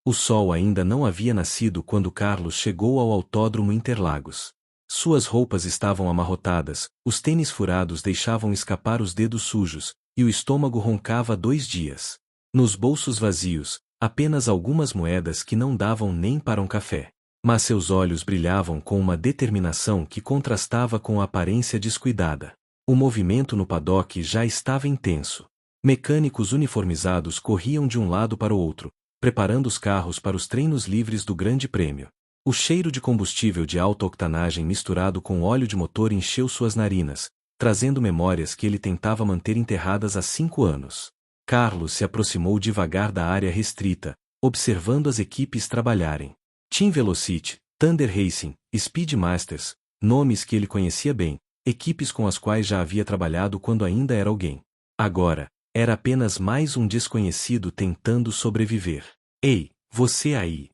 O sol ainda não havia nascido quando Carlos chegou ao Autódromo Interlagos. Suas roupas estavam amarrotadas, os tênis furados deixavam escapar os dedos sujos, e o estômago roncava há 2 dias. Nos bolsos vazios, apenas algumas moedas que não davam nem para um café. Mas seus olhos brilhavam com uma determinação que contrastava com a aparência descuidada. O movimento no paddock já estava intenso. Mecânicos uniformizados corriam de um lado para o outro, preparando os carros para os treinos livres do Grande Prêmio. O cheiro de combustível de alta octanagem misturado com óleo de motor encheu suas narinas, trazendo memórias que ele tentava manter enterradas há 5 anos. Carlos se aproximou devagar da área restrita, observando as equipes trabalharem. Team Velocity, Thunder Racing, Speed Masters, nomes que ele conhecia bem, equipes com as quais já havia trabalhado quando ainda era alguém. Agora, era apenas mais um desconhecido tentando sobreviver. Ei, você aí!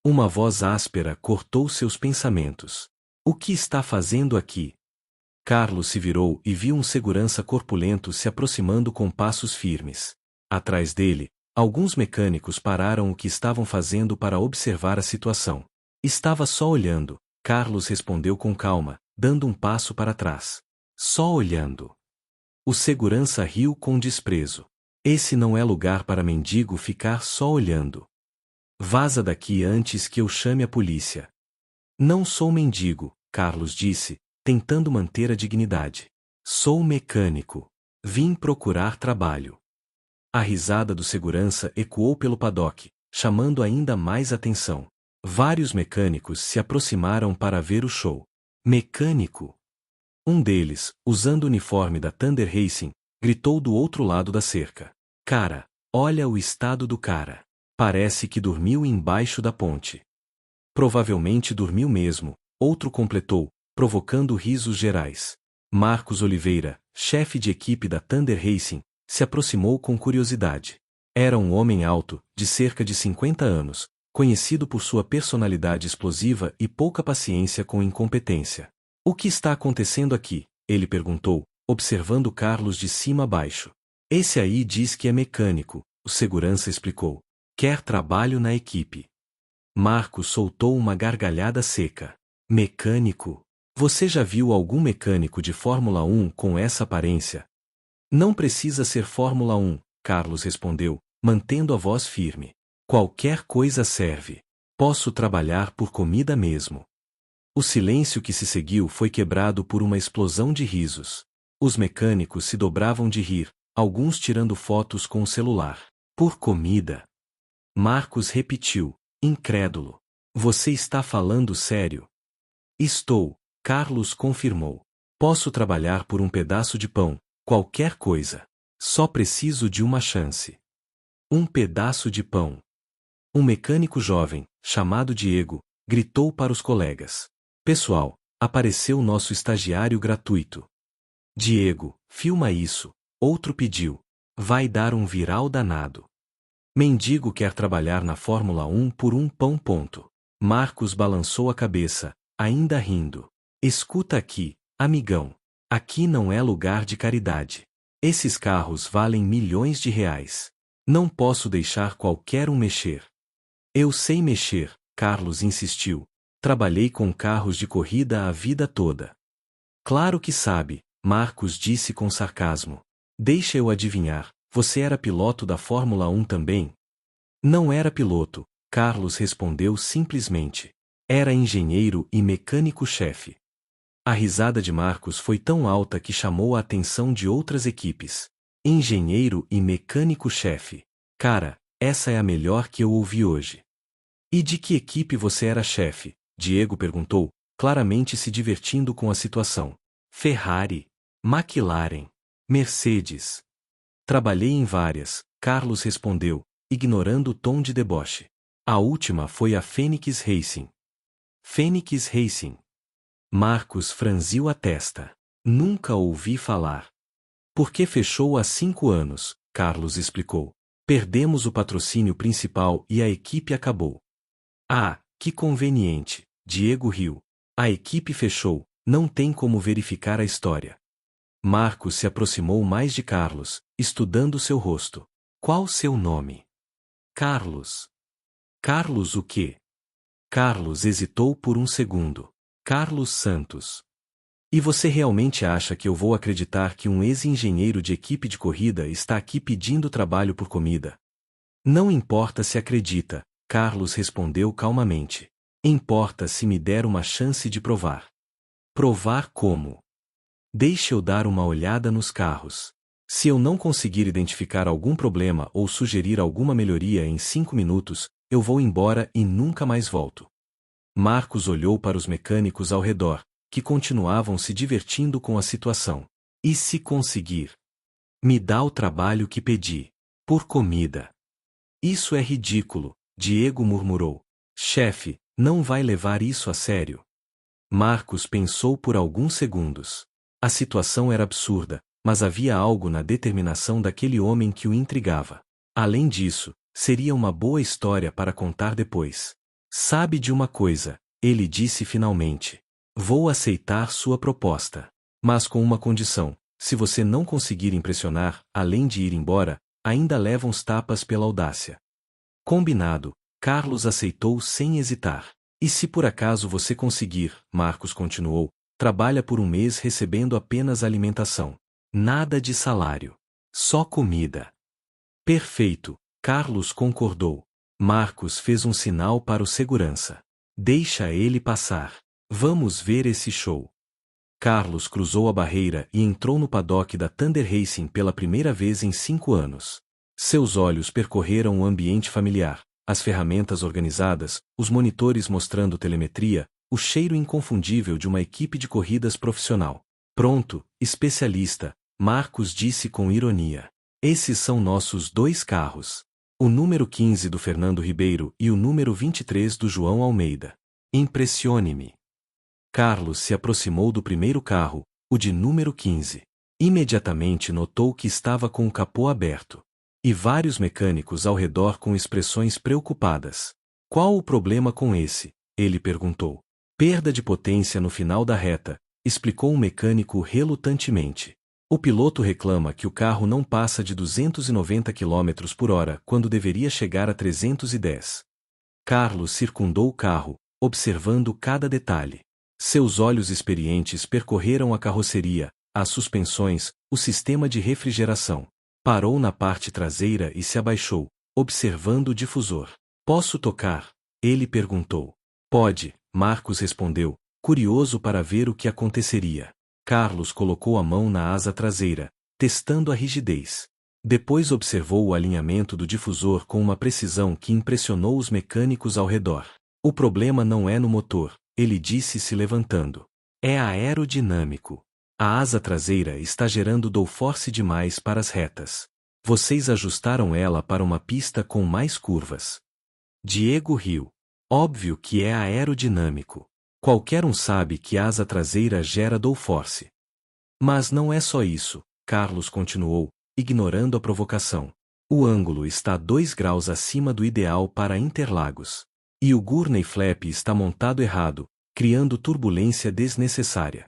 Uma voz áspera cortou seus pensamentos. O que está fazendo aqui? Carlos se virou e viu um segurança corpulento se aproximando com passos firmes. Atrás dele, alguns mecânicos pararam o que estavam fazendo para observar a situação. Estava só olhando, Carlos respondeu com calma, dando um passo para trás. Só olhando. O segurança riu com desprezo. Esse não é lugar para mendigo ficar só olhando. Vaza daqui antes que eu chame a polícia. Não sou mendigo, Carlos disse, tentando manter a dignidade. Sou mecânico. Vim procurar trabalho. A risada do segurança ecoou pelo paddock, chamando ainda mais atenção. Vários mecânicos se aproximaram para ver o show. Mecânico! Um deles, usando o uniforme da Thunder Racing, gritou do outro lado da cerca. Cara, olha o estado do cara. Parece que dormiu embaixo da ponte. Provavelmente dormiu mesmo, outro completou, provocando risos gerais. Marcos Oliveira, chefe de equipe da Thunder Racing, se aproximou com curiosidade. Era um homem alto, de cerca de 50 anos, conhecido por sua personalidade explosiva e pouca paciência com incompetência. O que está acontecendo aqui? Ele perguntou, observando Carlos de cima a baixo. Esse aí diz que é mecânico, o segurança explicou. Quer trabalho na equipe. Marcos soltou uma gargalhada seca. Mecânico? Você já viu algum mecânico de Fórmula 1 com essa aparência? Não precisa ser Fórmula 1, Carlos respondeu, mantendo a voz firme. Qualquer coisa serve. Posso trabalhar por comida mesmo. O silêncio que se seguiu foi quebrado por uma explosão de risos. Os mecânicos se dobravam de rir, alguns tirando fotos com o celular. Por comida. Marcos repetiu, incrédulo. Você está falando sério? Estou, Carlos confirmou. Posso trabalhar por um pedaço de pão, qualquer coisa. Só preciso de uma chance. Um pedaço de pão. Um mecânico jovem, chamado Diego, gritou para os colegas. Pessoal, apareceu nosso estagiário gratuito. Diego, filma isso. Outro pediu. Vai dar um viral danado. Mendigo quer trabalhar na Fórmula 1 por um pão. Marcos balançou a cabeça, ainda rindo. Escuta aqui, amigão. Aqui não é lugar de caridade. Esses carros valem milhões de reais. Não posso deixar qualquer um mexer. Eu sei mexer, Carlos insistiu. Trabalhei com carros de corrida a vida toda. Claro que sabe, Marcos disse com sarcasmo. Deixa eu adivinhar, você era piloto da Fórmula 1 também? Não era piloto, Carlos respondeu simplesmente. Era engenheiro e mecânico-chefe. A risada de Marcos foi tão alta que chamou a atenção de outras equipes. Engenheiro e mecânico-chefe. Cara, essa é a melhor que eu ouvi hoje. E de que equipe você era chefe? Diego perguntou, claramente se divertindo com a situação. Ferrari, McLaren, Mercedes. Trabalhei em várias, Carlos respondeu, ignorando o tom de deboche. A última foi a Fênix Racing. Fênix Racing. Marcos franziu a testa. Nunca ouvi falar. Porque fechou há 5 anos, Carlos explicou. Perdemos o patrocínio principal e a equipe acabou. Ah, que conveniente, Diego riu. A equipe fechou, não tem como verificar a história. Marcos se aproximou mais de Carlos, estudando seu rosto. Qual seu nome? Carlos. Carlos o quê? Carlos hesitou por um segundo. Carlos Santos. E você realmente acha que eu vou acreditar que um ex-engenheiro de equipe de corrida está aqui pedindo trabalho por comida? Não importa se acredita, Carlos respondeu calmamente. Importa se me der uma chance de provar. Provar como? Deixe eu dar uma olhada nos carros. Se eu não conseguir identificar algum problema ou sugerir alguma melhoria em 5 minutos, eu vou embora e nunca mais volto. Marcos olhou para os mecânicos ao redor, que continuavam se divertindo com a situação. E se conseguir? Me dá o trabalho que pedi. Por comida. Isso é ridículo, Diego murmurou. Chefe, não vai levar isso a sério. Marcos pensou por alguns segundos. A situação era absurda, mas havia algo na determinação daquele homem que o intrigava. Além disso, seria uma boa história para contar depois. Sabe de uma coisa, ele disse finalmente. Vou aceitar sua proposta. Mas com uma condição: se você não conseguir impressionar, além de ir embora, ainda leva uns tapas pela audácia. Combinado, Carlos aceitou sem hesitar. E se por acaso você conseguir, Marcos continuou, trabalha por um mês recebendo apenas alimentação. Nada de salário. Só comida. Perfeito, Carlos concordou. Marcos fez um sinal para o segurança. Deixa ele passar. Vamos ver esse show. Carlos cruzou a barreira e entrou no paddock da Thunder Racing pela primeira vez em 5 anos. Seus olhos percorreram o ambiente familiar, as ferramentas organizadas, os monitores mostrando telemetria, o cheiro inconfundível de uma equipe de corridas profissional. Pronto, especialista, Marcos disse com ironia. Esses são nossos 2 carros. O número 15 do Fernando Ribeiro e o número 23 do João Almeida. Impressione-me. Carlos se aproximou do primeiro carro, o de número 15. Imediatamente notou que estava com o capô aberto. E vários mecânicos ao redor com expressões preocupadas. Qual o problema com esse? Ele perguntou. Perda de potência no final da reta, explicou um mecânico relutantemente. O piloto reclama que o carro não passa de 290 km por hora quando deveria chegar a 310. Carlos circundou o carro, observando cada detalhe. Seus olhos experientes percorreram a carroceria, as suspensões, o sistema de refrigeração. Parou na parte traseira e se abaixou, observando o difusor. Posso tocar? Ele perguntou. Pode, Marcos respondeu, curioso para ver o que aconteceria. Carlos colocou a mão na asa traseira, testando a rigidez. Depois observou o alinhamento do difusor com uma precisão que impressionou os mecânicos ao redor. O problema não é no motor, ele disse se levantando. É aerodinâmico. A asa traseira está gerando downforce demais para as retas. Vocês ajustaram ela para uma pista com mais curvas. Diego riu. Óbvio que é aerodinâmico. Qualquer um sabe que a asa traseira gera downforce. Mas não é só isso, Carlos continuou, ignorando a provocação. O ângulo está 2 graus acima do ideal para Interlagos. E o gurney flap está montado errado, criando turbulência desnecessária.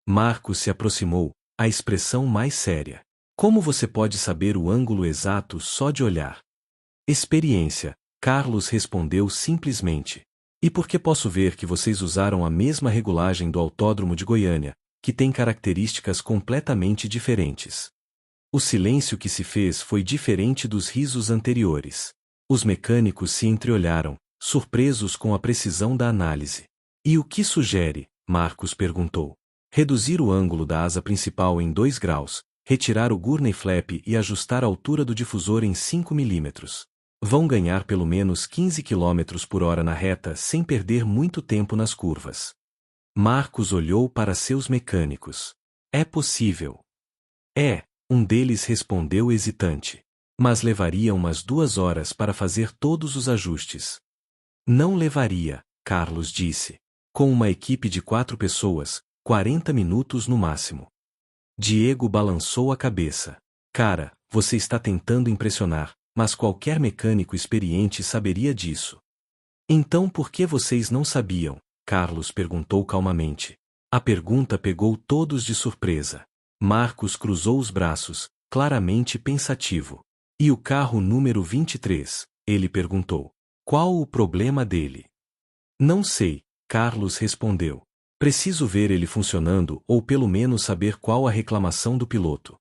Marcos se aproximou, a expressão mais séria. Como você pode saber o ângulo exato só de olhar? Experiência, Carlos respondeu simplesmente. E porque posso ver que vocês usaram a mesma regulagem do Autódromo de Goiânia, que tem características completamente diferentes. O silêncio que se fez foi diferente dos risos anteriores. Os mecânicos se entreolharam, surpresos com a precisão da análise. E o que sugere? Marcos perguntou. Reduzir o ângulo da asa principal em 2 graus, retirar o gurney flap e ajustar a altura do difusor em 5 mm. Vão ganhar pelo menos 15 km por hora na reta sem perder muito tempo nas curvas. Marcos olhou para seus mecânicos. É possível. É, um deles respondeu hesitante. Mas levaria umas 2 horas para fazer todos os ajustes. Não levaria, Carlos disse. Com uma equipe de 4 pessoas, 40 minutos no máximo. Diego balançou a cabeça. Cara, você está tentando impressionar, mas qualquer mecânico experiente saberia disso. Então por que vocês não sabiam? Carlos perguntou calmamente. A pergunta pegou todos de surpresa. Marcos cruzou os braços, claramente pensativo. E o carro número 23? Ele perguntou. Qual o problema dele? Não sei, Carlos respondeu. Preciso ver ele funcionando ou pelo menos saber qual a reclamação do piloto.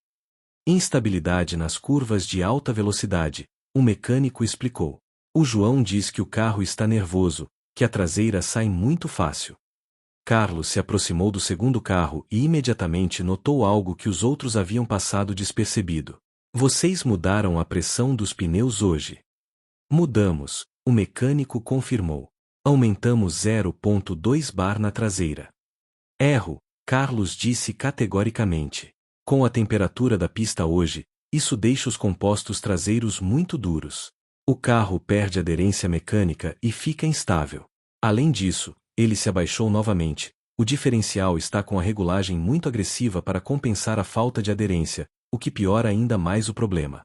Instabilidade nas curvas de alta velocidade, o mecânico explicou. O João diz que o carro está nervoso, que a traseira sai muito fácil. Carlos se aproximou do segundo carro e imediatamente notou algo que os outros haviam passado despercebido. Vocês mudaram a pressão dos pneus hoje. Mudamos, o mecânico confirmou. Aumentamos 0,2 bar na traseira. Erro, Carlos disse categoricamente. Com a temperatura da pista hoje, isso deixa os compostos traseiros muito duros. O carro perde aderência mecânica e fica instável. Além disso, ele se abaixou novamente. O diferencial está com a regulagem muito agressiva para compensar a falta de aderência, o que piora ainda mais o problema.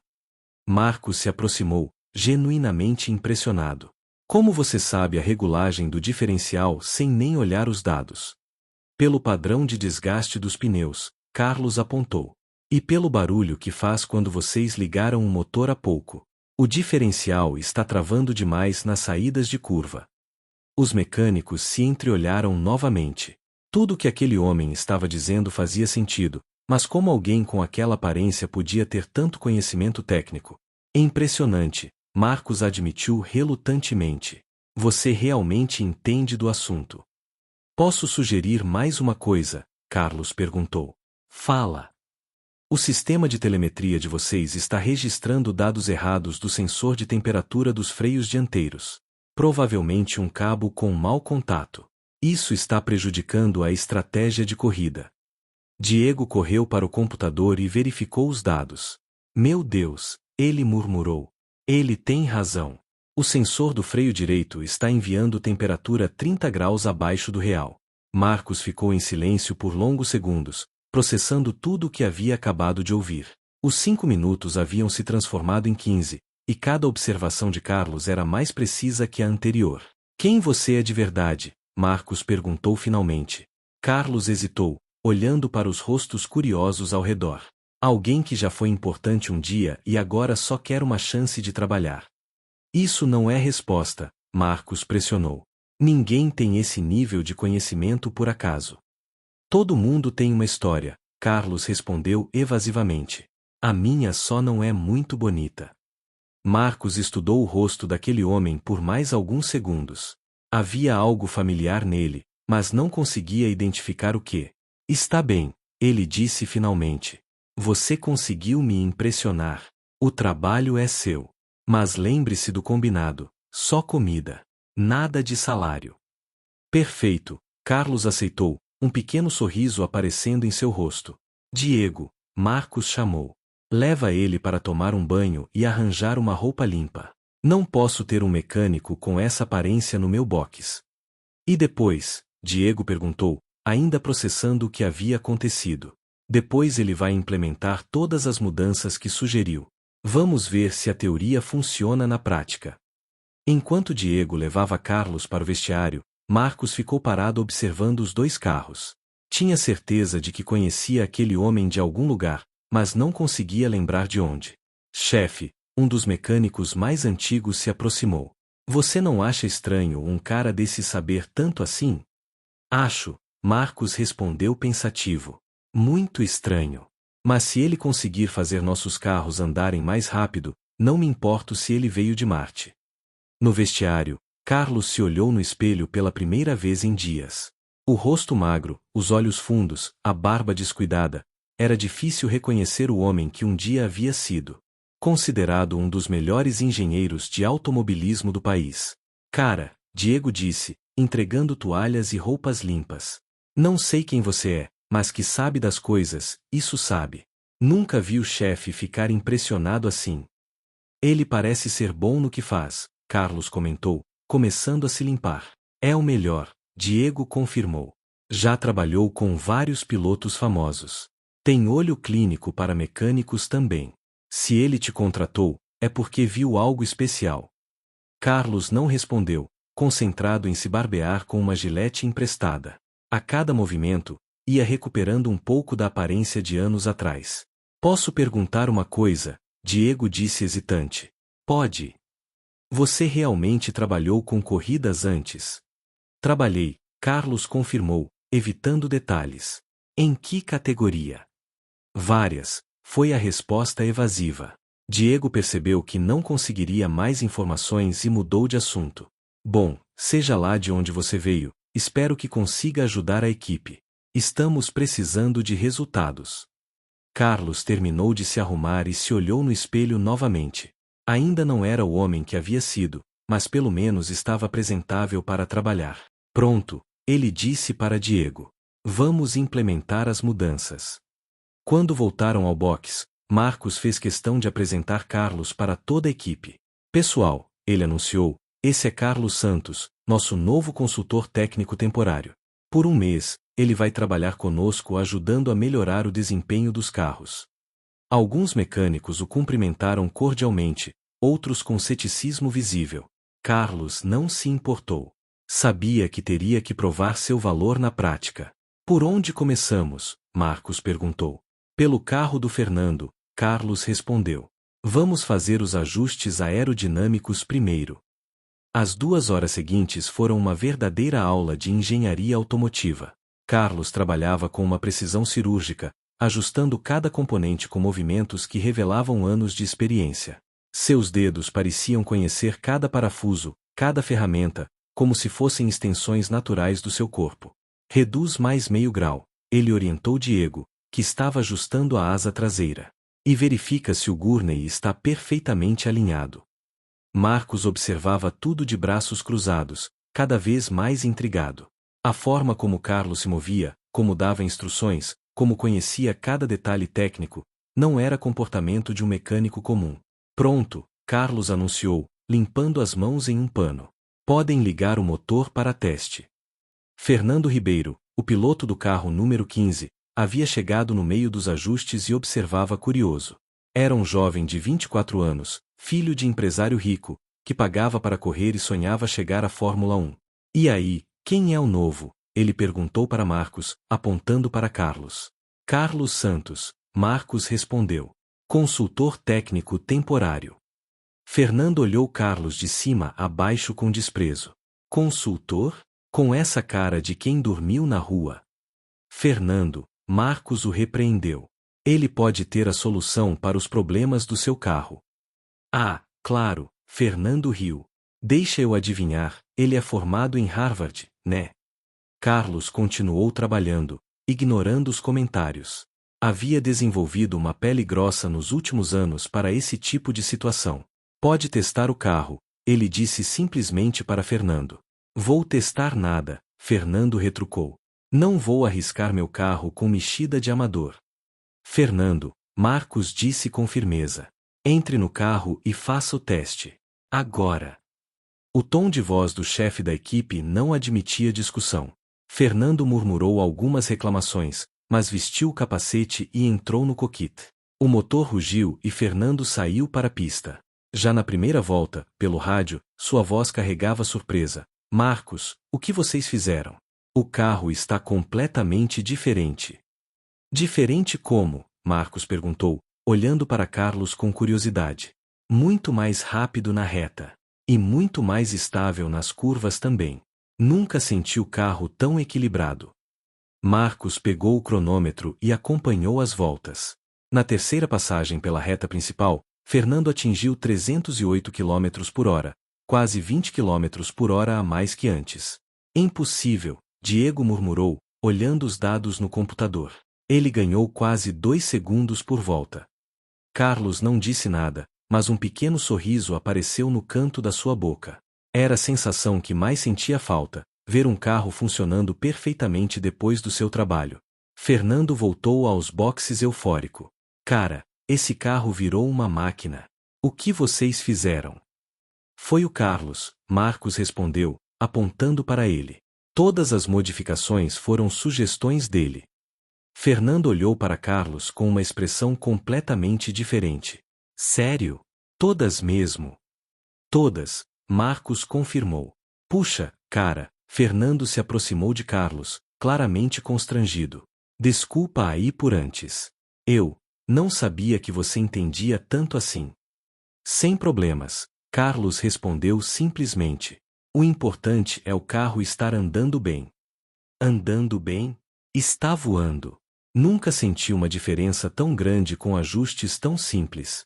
Marcos se aproximou, genuinamente impressionado. Como você sabe a regulagem do diferencial sem nem olhar os dados? Pelo padrão de desgaste dos pneus, Carlos apontou. E pelo barulho que faz quando vocês ligaram o motor há pouco. O diferencial está travando demais nas saídas de curva. Os mecânicos se entreolharam novamente. Tudo o que aquele homem estava dizendo fazia sentido, mas como alguém com aquela aparência podia ter tanto conhecimento técnico? Impressionante, Marcos admitiu relutantemente. Você realmente entende do assunto. Posso sugerir mais uma coisa? Carlos perguntou. Fala. O sistema de telemetria de vocês está registrando dados errados do sensor de temperatura dos freios dianteiros. Provavelmente um cabo com mau contato. Isso está prejudicando a estratégia de corrida. Diego correu para o computador e verificou os dados. Meu Deus, ele murmurou. Ele tem razão. O sensor do freio direito está enviando temperatura 30 graus abaixo do real. Marcos ficou em silêncio por longos segundos, processando tudo o que havia acabado de ouvir. Os 5 minutos haviam se transformado em 15, e cada observação de Carlos era mais precisa que a anterior. Quem você é de verdade? Marcos perguntou finalmente. Carlos hesitou, olhando para os rostos curiosos ao redor. Alguém que já foi importante um dia e agora só quer uma chance de trabalhar. Isso não é resposta, Marcos pressionou. Ninguém tem esse nível de conhecimento por acaso. Todo mundo tem uma história, Carlos respondeu evasivamente. A minha só não é muito bonita. Marcos estudou o rosto daquele homem por mais alguns segundos. Havia algo familiar nele, mas não conseguia identificar o que. Está bem, ele disse finalmente. Você conseguiu me impressionar. O trabalho é seu. Mas lembre-se do combinado, só comida. Nada de salário. Perfeito, Carlos aceitou, um pequeno sorriso aparecendo em seu rosto. Diego, Marcos chamou. Leva ele para tomar um banho e arranjar uma roupa limpa. Não posso ter um mecânico com essa aparência no meu box. E depois? Diego perguntou, ainda processando o que havia acontecido. Depois ele vai implementar todas as mudanças que sugeriu. Vamos ver se a teoria funciona na prática. Enquanto Diego levava Carlos para o vestiário, Marcos ficou parado observando os dois carros. Tinha certeza de que conhecia aquele homem de algum lugar, mas não conseguia lembrar de onde. Chefe, um dos mecânicos mais antigos se aproximou. Você não acha estranho um cara desse saber tanto assim? Acho, Marcos respondeu pensativo. Muito estranho. Mas se ele conseguir fazer nossos carros andarem mais rápido, não me importo se ele veio de Marte. No vestiário, Carlos se olhou no espelho pela primeira vez em dias. O rosto magro, os olhos fundos, a barba descuidada, era difícil reconhecer o homem que um dia havia sido. Considerado um dos melhores engenheiros de automobilismo do país. Cara, Diego disse, entregando toalhas e roupas limpas. Não sei quem você é, mas que sabe das coisas, isso sabe. Nunca vi o chefe ficar impressionado assim. Ele parece ser bom no que faz, Carlos comentou, começando a se limpar. É o melhor, Diego confirmou. Já trabalhou com vários pilotos famosos. Tem olho clínico para mecânicos também. Se ele te contratou, é porque viu algo especial. Carlos não respondeu, concentrado em se barbear com uma gilete emprestada. A cada movimento, ia recuperando um pouco da aparência de anos atrás. Posso perguntar uma coisa? Diego disse hesitante. Pode. Você realmente trabalhou com corridas antes? Trabalhei, Carlos confirmou, evitando detalhes. Em que categoria? Várias, foi a resposta evasiva. Diego percebeu que não conseguiria mais informações e mudou de assunto. Bom, seja lá de onde você veio, espero que consiga ajudar a equipe. Estamos precisando de resultados. Carlos terminou de se arrumar e se olhou no espelho novamente. Ainda não era o homem que havia sido, mas pelo menos estava apresentável para trabalhar. Pronto, ele disse para Diego. Vamos implementar as mudanças. Quando voltaram ao box, Marcos fez questão de apresentar Carlos para toda a equipe. Pessoal, ele anunciou, esse é Carlos Santos, nosso novo consultor técnico temporário. Por um mês, ele vai trabalhar conosco ajudando a melhorar o desempenho dos carros. Alguns mecânicos o cumprimentaram cordialmente, outros com ceticismo visível. Carlos não se importou. Sabia que teria que provar seu valor na prática. Por onde começamos? Marcos perguntou. Pelo carro do Fernando, Carlos respondeu. Vamos fazer os ajustes aerodinâmicos primeiro. As 2 horas seguintes foram uma verdadeira aula de engenharia automotiva. Carlos trabalhava com uma precisão cirúrgica, ajustando cada componente com movimentos que revelavam anos de experiência. Seus dedos pareciam conhecer cada parafuso, cada ferramenta, como se fossem extensões naturais do seu corpo. Reduz mais meio grau, ele orientou Diego, que estava ajustando a asa traseira. E verifica se o gurney está perfeitamente alinhado. Marcos observava tudo de braços cruzados, cada vez mais intrigado. A forma como Carlos se movia, como dava instruções, como conhecia cada detalhe técnico, não era comportamento de um mecânico comum. Pronto, Carlos anunciou, limpando as mãos em um pano. Podem ligar o motor para teste. Fernando Ribeiro, o piloto do carro número 15, havia chegado no meio dos ajustes e observava curioso. Era um jovem de 24 anos, filho de empresário rico, que pagava para correr e sonhava chegar à Fórmula 1. E aí, quem é o novo? Ele perguntou para Marcos, apontando para Carlos. Carlos Santos, Marcos respondeu. Consultor técnico temporário. Fernando olhou Carlos de cima a baixo com desprezo. Consultor? Com essa cara de quem dormiu na rua. Fernando, Marcos o repreendeu. Ele pode ter a solução para os problemas do seu carro. Ah, claro, Fernando riu. Deixa eu adivinhar, ele é formado em Harvard, né? Carlos continuou trabalhando, ignorando os comentários. Havia desenvolvido uma pele grossa nos últimos anos para esse tipo de situação. Pode testar o carro, ele disse simplesmente para Fernando. Vou testar nada, Fernando retrucou. Não vou arriscar meu carro com mexida de amador. Fernando, Marcos disse com firmeza. Entre no carro e faça o teste. Agora. O tom de voz do chefe da equipe não admitia discussão. Fernando murmurou algumas reclamações, mas vestiu o capacete e entrou no cockpit. O motor rugiu e Fernando saiu para a pista. Já na primeira volta, pelo rádio, sua voz carregava surpresa. Marcos, o que vocês fizeram? O carro está completamente diferente. Diferente como? Marcos perguntou, olhando para Carlos com curiosidade. Muito mais rápido na reta. E muito mais estável nas curvas também. Nunca senti o carro tão equilibrado. Marcos pegou o cronômetro e acompanhou as voltas. Na terceira passagem pela reta principal, Fernando atingiu 308 km por hora, quase 20 km por hora a mais que antes. Impossível, Diego murmurou, olhando os dados no computador. Ele ganhou quase 2 segundos por volta. Carlos não disse nada, mas um pequeno sorriso apareceu no canto da sua boca. Era a sensação que mais sentia falta, ver um carro funcionando perfeitamente depois do seu trabalho. Fernando voltou aos boxes eufórico. Cara, esse carro virou uma máquina. O que vocês fizeram? Foi o Carlos, Marcos respondeu, apontando para ele. Todas as modificações foram sugestões dele. Fernando olhou para Carlos com uma expressão completamente diferente. Sério? Todas mesmo? Todas, Marcos confirmou. Puxa, cara, Fernando se aproximou de Carlos, claramente constrangido. Desculpa aí por antes. Eu não sabia que você entendia tanto assim. Sem problemas, Carlos respondeu simplesmente. O importante é o carro estar andando bem. Andando bem? Está voando. Nunca senti uma diferença tão grande com ajustes tão simples.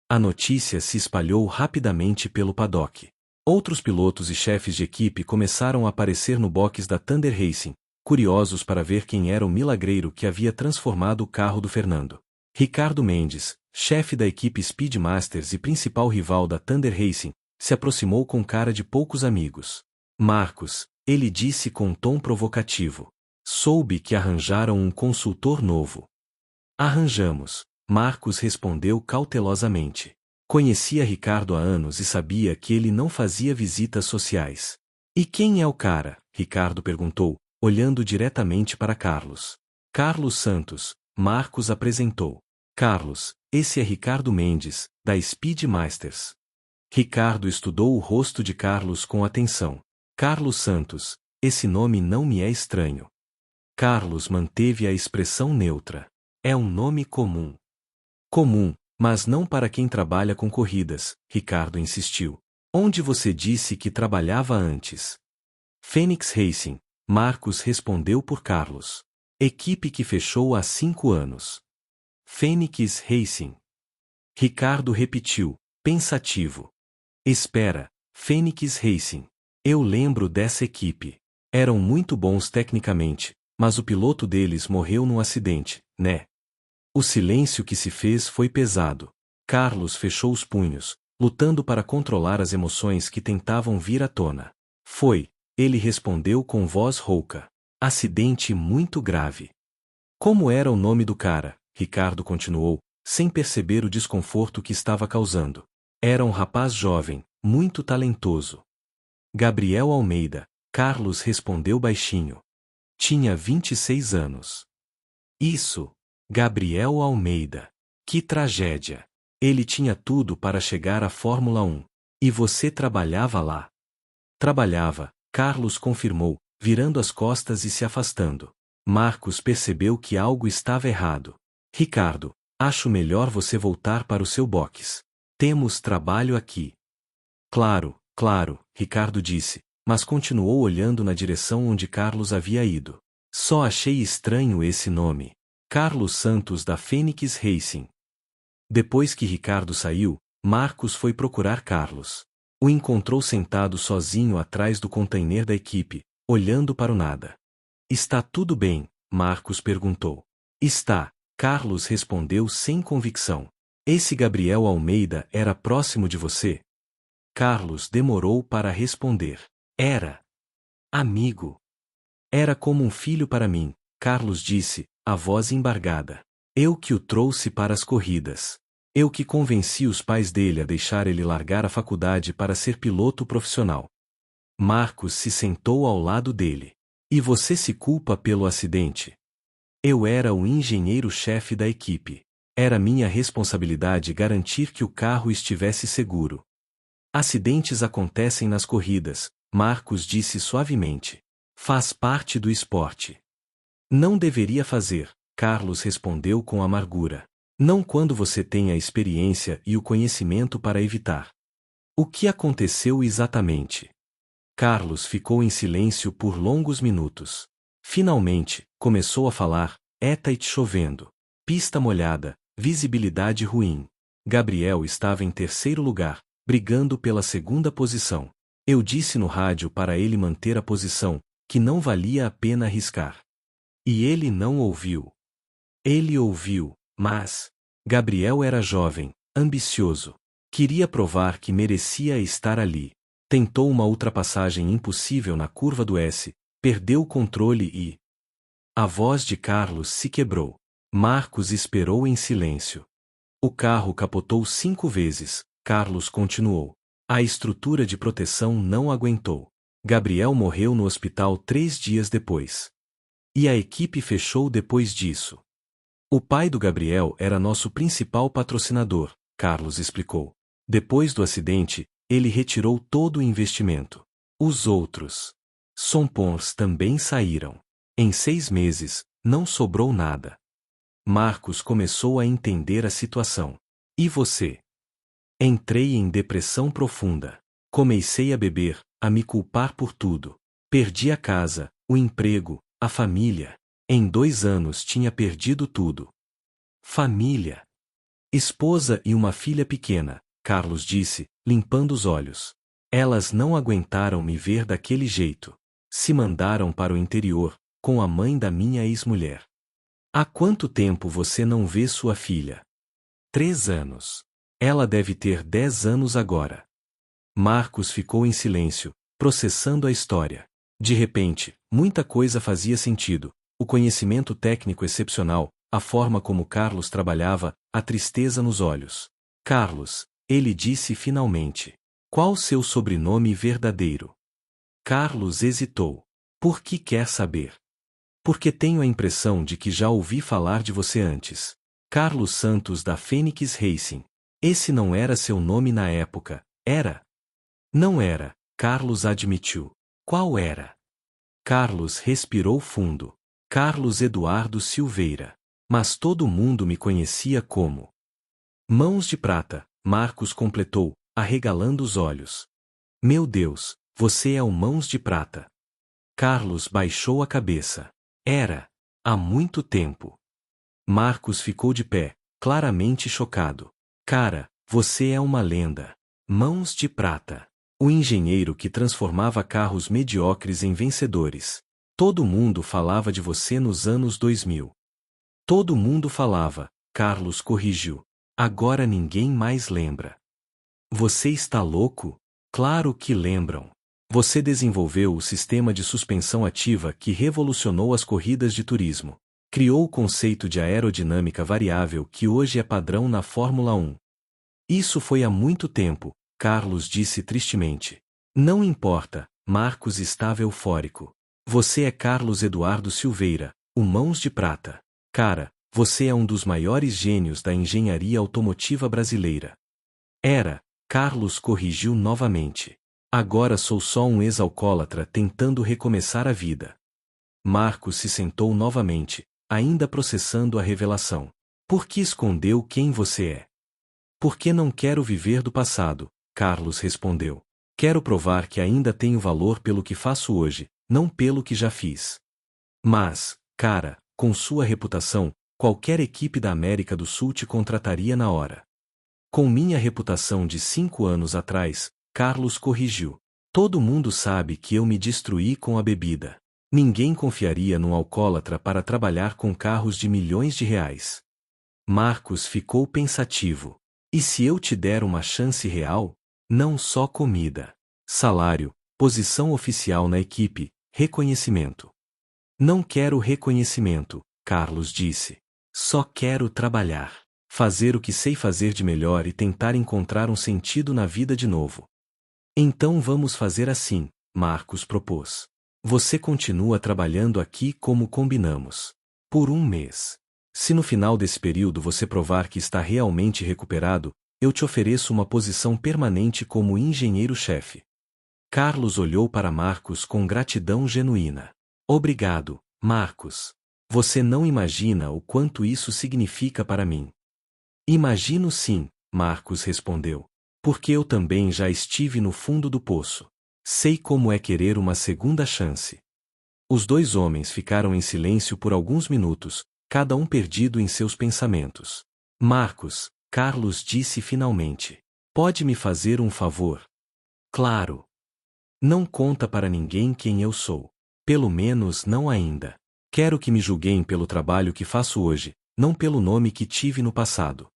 A notícia se espalhou rapidamente pelo paddock. Outros pilotos e chefes de equipe começaram a aparecer no box da Thunder Racing, curiosos para ver quem era o milagreiro que havia transformado o carro do Fernando. Ricardo Mendes, chefe da equipe Speedmasters e principal rival da Thunder Racing, se aproximou com cara de poucos amigos. Marcos, ele disse com um tom provocativo. Soube que arranjaram um consultor novo. Arranjamos, Marcos respondeu cautelosamente. Conhecia Ricardo há anos e sabia que ele não fazia visitas sociais. E quem é o cara? Ricardo perguntou, olhando diretamente para Carlos. Carlos Santos, Marcos apresentou. Carlos, esse é Ricardo Mendes, da Speedmasters. Ricardo estudou o rosto de Carlos com atenção. Carlos Santos, esse nome não me é estranho. Carlos manteve a expressão neutra. É um nome comum. Comum, mas não para quem trabalha com corridas, Ricardo insistiu. Onde você disse que trabalhava antes? Phoenix Racing, Marcos respondeu por Carlos. Equipe que fechou há 5 anos. Phoenix Racing. Ricardo repetiu, pensativo. Espera, Phoenix Racing. Eu lembro dessa equipe. Eram muito bons tecnicamente, mas o piloto deles morreu num acidente, né? O silêncio que se fez foi pesado. Carlos fechou os punhos, lutando para controlar as emoções que tentavam vir à tona. Foi, ele respondeu com voz rouca. Acidente muito grave. Como era o nome do cara? Ricardo continuou, sem perceber o desconforto que estava causando. Era um rapaz jovem, muito talentoso. Gabriel Almeida, Carlos respondeu baixinho. Tinha 26 anos. Isso, Gabriel Almeida. Que tragédia. Ele tinha tudo para chegar à Fórmula 1. E você trabalhava lá? Trabalhava, Carlos confirmou, virando as costas e se afastando. Marcos percebeu que algo estava errado. Ricardo, acho melhor você voltar para o seu box. Temos trabalho aqui. Claro, claro, Ricardo disse, mas continuou olhando na direção onde Carlos havia ido. Só achei estranho esse nome. Carlos Santos da Phoenix Racing. Depois que Ricardo saiu, Marcos foi procurar Carlos. O encontrou sentado sozinho atrás do container da equipe, olhando para o nada. Está tudo bem? Marcos perguntou. Está, Carlos respondeu sem convicção. Esse Gabriel Almeida era próximo de você? Carlos demorou para responder. Era. Amigo. Era como um filho para mim, Carlos disse, a voz embargada. Eu que o trouxe para as corridas. Eu que convenci os pais dele a deixar ele largar a faculdade para ser piloto profissional. Marcos se sentou ao lado dele. E você se culpa pelo acidente? Eu era o engenheiro-chefe da equipe. Era minha responsabilidade garantir que o carro estivesse seguro. Acidentes acontecem nas corridas, Marcos disse suavemente. Faz parte do esporte. Não deveria fazer, Carlos respondeu com amargura. Não quando você tem a experiência e o conhecimento para evitar. O que aconteceu exatamente? Carlos ficou em silêncio por longos minutos. Finalmente, começou a falar, eta e chovendo. Pista molhada, visibilidade ruim. Gabriel estava em terceiro lugar, brigando pela segunda posição. Eu disse no rádio para ele manter a posição, que não valia a pena arriscar. E ele não ouviu. Ele ouviu, mas Gabriel era jovem, ambicioso. Queria provar que merecia estar ali. Tentou uma ultrapassagem impossível na curva do S, perdeu o controle e... A voz de Carlos se quebrou. Marcos esperou em silêncio. O carro capotou 5 vezes, Carlos continuou. A estrutura de proteção não aguentou. Gabriel morreu no hospital 3 dias depois. E a equipe fechou depois disso. O pai do Gabriel era nosso principal patrocinador, Carlos explicou. Depois do acidente, ele retirou todo o investimento. Os outros sompons também saíram. Em 6 meses, não sobrou nada. Marcos começou a entender a situação. E você? Entrei em depressão profunda. Comecei a beber, a me culpar por tudo. Perdi a casa, o emprego, a família. Em 2 anos tinha perdido tudo. Família. Esposa e uma filha pequena, Carlos disse, limpando os olhos. Elas não aguentaram me ver daquele jeito. Se mandaram para o interior, com a mãe da minha ex-mulher. Há quanto tempo você não vê sua filha? 3 anos. Ela deve ter 10 anos agora. Marcos ficou em silêncio, processando a história. De repente, muita coisa fazia sentido. O conhecimento técnico excepcional, a forma como Carlos trabalhava, a tristeza nos olhos. Carlos, ele disse finalmente. Qual seu sobrenome verdadeiro? Carlos hesitou. Por que quer saber? Porque tenho a impressão de que já ouvi falar de você antes. Carlos Santos da Fênix Racing. Esse não era seu nome na época, era? Não era, Carlos admitiu. Qual era? Carlos respirou fundo. Carlos Eduardo Silveira. Mas todo mundo me conhecia como Mãos de Prata, Marcos completou, arregalando os olhos. Meu Deus, você é o Mãos de Prata. Carlos baixou a cabeça. Era. Há muito tempo. Marcos ficou de pé, claramente chocado. Cara, você é uma lenda. Mãos de Prata. O engenheiro que transformava carros mediocres em vencedores. Todo mundo falava de você nos anos 2000. Todo mundo falava, Carlos corrigiu. Agora ninguém mais lembra. Você está louco? Claro que lembram. Você desenvolveu o sistema de suspensão ativa que revolucionou as corridas de turismo. Criou o conceito de aerodinâmica variável que hoje é padrão na Fórmula 1. Isso foi há muito tempo, Carlos disse tristemente. Não importa, Marcos estava eufórico. Você é Carlos Eduardo Silveira, o Mãos de Prata. Cara, você é um dos maiores gênios da engenharia automotiva brasileira. Era, Carlos corrigiu novamente. Agora sou só um ex-alcoólatra tentando recomeçar a vida. Marcos se sentou novamente, ainda processando a revelação. Por que escondeu quem você é? Porque não quero viver do passado, Carlos respondeu. Quero provar que ainda tenho valor pelo que faço hoje, não pelo que já fiz. Mas, cara, com sua reputação, qualquer equipe da América do Sul te contrataria na hora. Com minha reputação de 5 anos atrás, Carlos corrigiu. Todo mundo sabe que eu me destruí com a bebida. Ninguém confiaria num alcoólatra para trabalhar com carros de milhões de reais. Marcos ficou pensativo. E se eu te der uma chance real? Não só comida, salário, posição oficial na equipe, reconhecimento. Não quero reconhecimento, Carlos disse. Só quero trabalhar, fazer o que sei fazer de melhor e tentar encontrar um sentido na vida de novo. Então vamos fazer assim, Marcos propôs. Você continua trabalhando aqui como combinamos. Por 1 mês. Se no final desse período você provar que está realmente recuperado, eu te ofereço uma posição permanente como engenheiro-chefe. Carlos olhou para Marcos com gratidão genuína. Obrigado, Marcos. Você não imagina o quanto isso significa para mim. Imagino sim, Marcos respondeu. Porque eu também já estive no fundo do poço. Sei como é querer uma segunda chance. Os 2 homens ficaram em silêncio por alguns minutos, cada um perdido em seus pensamentos. Marcos, Carlos disse finalmente. Pode me fazer um favor? Claro. Não conta para ninguém quem eu sou. Pelo menos não ainda. Quero que me julguem pelo trabalho que faço hoje, não pelo nome que tive no passado.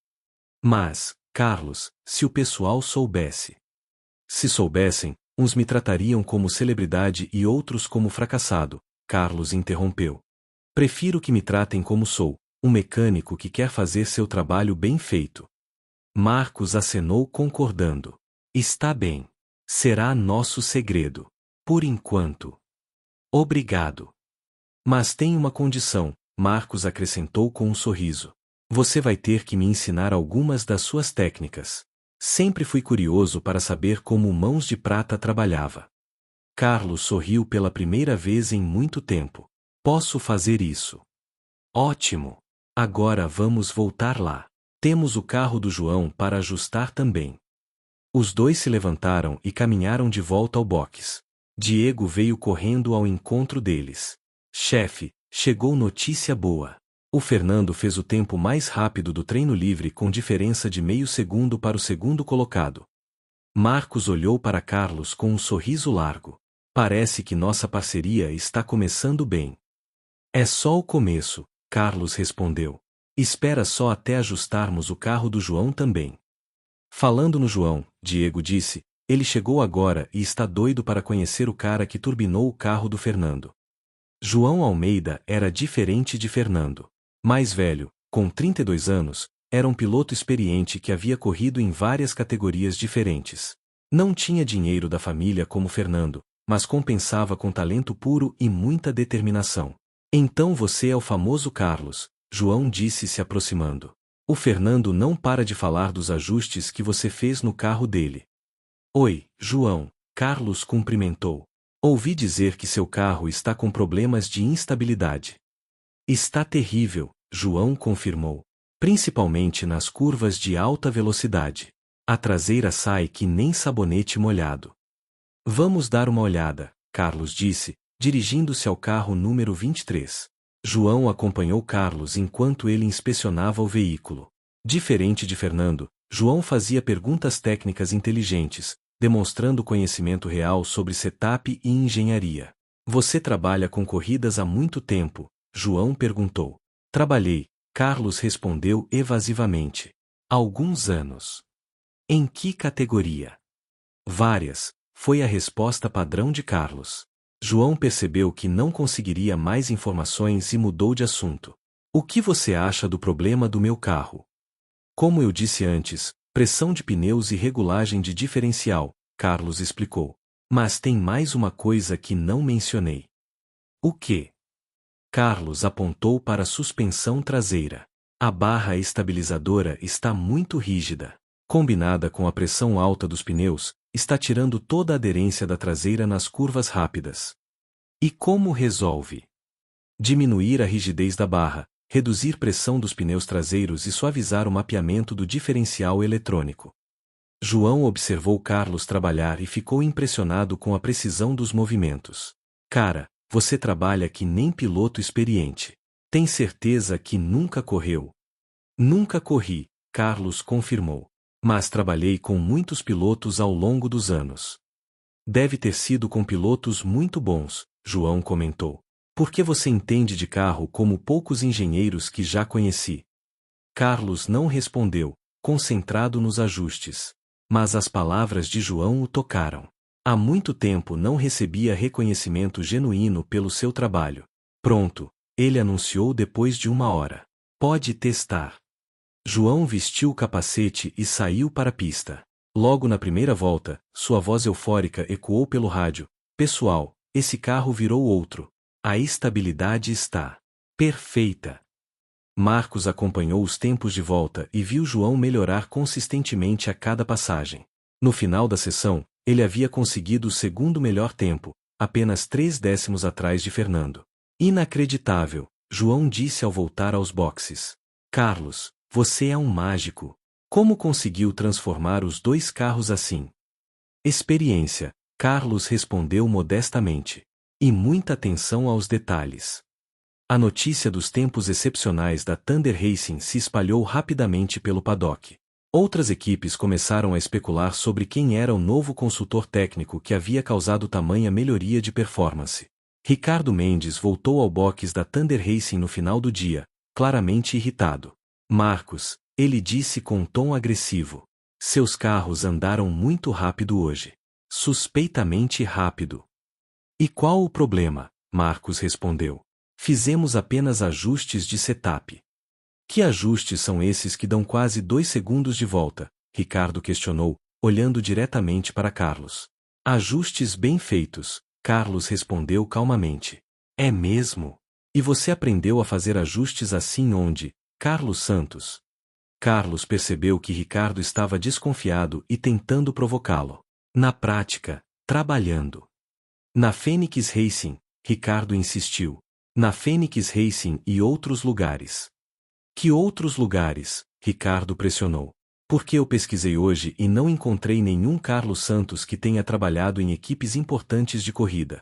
Mas, Carlos, se o pessoal soubesse. Se soubessem, uns me tratariam como celebridade e outros como fracassado, Carlos interrompeu. Prefiro que me tratem como sou, um mecânico que quer fazer seu trabalho bem feito. Marcos acenou concordando. Está bem. Será nosso segredo. Por enquanto. Obrigado. Mas tem uma condição, Marcos acrescentou com um sorriso. Você vai ter que me ensinar algumas das suas técnicas. Sempre fui curioso para saber como o Mãos de Prata trabalhava. Carlos sorriu pela primeira vez em muito tempo. Posso fazer isso. Ótimo. Agora vamos voltar lá. Temos o carro do João para ajustar também. Os dois se levantaram e caminharam de volta ao box. Diego veio correndo ao encontro deles. Chefe, chegou notícia boa. O Fernando fez o tempo mais rápido do treino livre com diferença de meio segundo para o segundo colocado. Marcos olhou para Carlos com um sorriso largo. Parece que nossa parceria está começando bem. É só o começo, Carlos respondeu. Espera só até ajustarmos o carro do João também. Falando no João, Diego disse, ele chegou agora e está doido para conhecer o cara que turbinou o carro do Fernando. João Almeida era diferente de Fernando. Mais velho, com 32 anos, era um piloto experiente que havia corrido em várias categorias diferentes. Não tinha dinheiro da família como Fernando, mas compensava com talento puro e muita determinação. Então você é o famoso Carlos, João disse se aproximando. O Fernando não para de falar dos ajustes que você fez no carro dele. Oi, João, Carlos cumprimentou. Ouvi dizer que seu carro está com problemas de instabilidade. Está terrível, João confirmou. Principalmente nas curvas de alta velocidade. A traseira sai que nem sabonete molhado. Vamos dar uma olhada, Carlos disse, dirigindo-se ao carro número 23. João acompanhou Carlos enquanto ele inspecionava o veículo. Diferente de Fernando, João fazia perguntas técnicas inteligentes, demonstrando conhecimento real sobre setup e engenharia. Você trabalha com corridas há muito tempo? João perguntou. Trabalhei, Carlos respondeu evasivamente. Há alguns anos. Em que categoria? Várias, foi a resposta padrão de Carlos. João percebeu que não conseguiria mais informações e mudou de assunto. O que você acha do problema do meu carro? Como eu disse antes, pressão de pneus e regulagem de diferencial, Carlos explicou. Mas tem mais uma coisa que não mencionei. O quê? Carlos apontou para a suspensão traseira. A barra estabilizadora está muito rígida. Combinada com a pressão alta dos pneus, está tirando toda a aderência da traseira nas curvas rápidas. E como resolve? Diminuir a rigidez da barra, reduzir pressão dos pneus traseiros e suavizar o mapeamento do diferencial eletrônico. João observou Carlos trabalhar e ficou impressionado com a precisão dos movimentos. Cara, você trabalha que nem piloto experiente. Tem certeza que nunca correu? Nunca corri, Carlos confirmou. Mas trabalhei com muitos pilotos ao longo dos anos. Deve ter sido com pilotos muito bons, João comentou. Porque você entende de carro como poucos engenheiros que já conheci. Carlos não respondeu, concentrado nos ajustes. Mas as palavras de João o tocaram. Há muito tempo não recebia reconhecimento genuíno pelo seu trabalho. Pronto, ele anunciou depois de 1 hora. Pode testar. João vestiu o capacete e saiu para a pista. Logo na primeira volta, sua voz eufórica ecoou pelo rádio. Pessoal, esse carro virou outro. A estabilidade está perfeita. Marcos acompanhou os tempos de volta e viu João melhorar consistentemente a cada passagem. No final da sessão, ele havia conseguido o segundo melhor tempo, apenas 3 décimos atrás de Fernando. Inacreditável, João disse ao voltar aos boxes. Carlos, você é um mágico. Como conseguiu transformar os dois carros assim? Experiência, Carlos respondeu modestamente. E muita atenção aos detalhes. A notícia dos tempos excepcionais da Thunder Racing se espalhou rapidamente pelo paddock. Outras equipes começaram a especular sobre quem era o novo consultor técnico que havia causado tamanha melhoria de performance. Ricardo Mendes voltou ao box da Thunder Racing no final do dia, claramente irritado. Marcos, ele disse com um tom agressivo. Seus carros andaram muito rápido hoje. Suspeitamente rápido. E qual o problema? Marcos respondeu. Fizemos apenas ajustes de setup. Que ajustes são esses que dão quase 2 segundos de volta? Ricardo questionou, olhando diretamente para Carlos. Ajustes bem feitos, Carlos respondeu calmamente. É mesmo? E você aprendeu a fazer ajustes assim onde? Carlos Santos. Carlos percebeu que Ricardo estava desconfiado e tentando provocá-lo. Na prática, trabalhando. Na Fênix Racing, Ricardo insistiu. Na Fênix Racing e outros lugares. Que outros lugares? Ricardo pressionou. Porque eu pesquisei hoje e não encontrei nenhum Carlos Santos que tenha trabalhado em equipes importantes de corrida.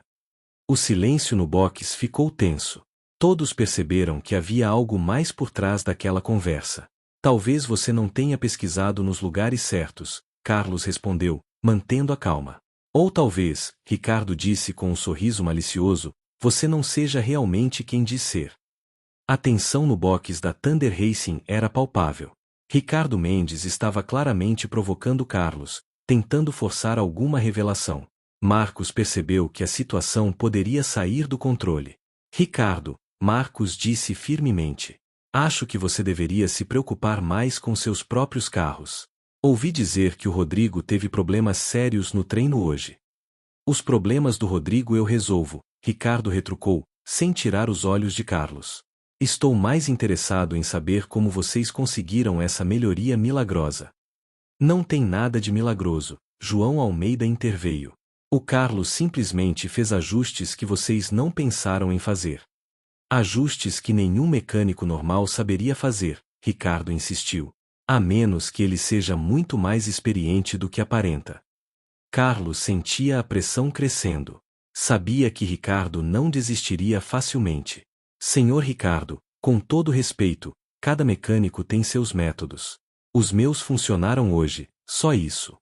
O silêncio no box ficou tenso. Todos perceberam que havia algo mais por trás daquela conversa. Talvez você não tenha pesquisado nos lugares certos, Carlos respondeu, mantendo a calma. Ou talvez, Ricardo disse com um sorriso malicioso, você não seja realmente quem diz ser. A tensão no box da Thunder Racing era palpável. Ricardo Mendes estava claramente provocando Carlos, tentando forçar alguma revelação. Marcos percebeu que a situação poderia sair do controle. Ricardo, Marcos disse firmemente. Acho que você deveria se preocupar mais com seus próprios carros. Ouvi dizer que o Rodrigo teve problemas sérios no treino hoje. Os problemas do Rodrigo eu resolvo, Ricardo retrucou, sem tirar os olhos de Carlos. Estou mais interessado em saber como vocês conseguiram essa melhoria milagrosa. Não tem nada de milagroso, João Almeida interveio. O Carlos simplesmente fez ajustes que vocês não pensaram em fazer. Ajustes que nenhum mecânico normal saberia fazer, Ricardo insistiu. A menos que ele seja muito mais experiente do que aparenta. Carlos sentia a pressão crescendo. Sabia que Ricardo não desistiria facilmente. Senhor Ricardo, com todo respeito, cada mecânico tem seus métodos. Os meus funcionaram hoje, só isso.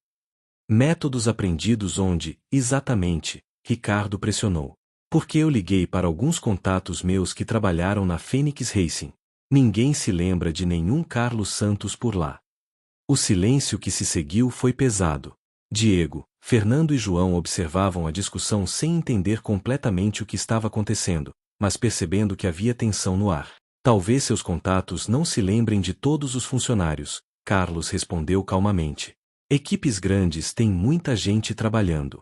Métodos aprendidos onde, exatamente, Ricardo pressionou. Porque eu liguei para alguns contatos meus que trabalharam na Fênix Racing. Ninguém se lembra de nenhum Carlos Santos por lá. O silêncio que se seguiu foi pesado. Diego, Fernando e João observavam a discussão sem entender completamente o que estava acontecendo, mas percebendo que havia tensão no ar. Talvez seus contatos não se lembrem de todos os funcionários, Carlos respondeu calmamente. Equipes grandes têm muita gente trabalhando.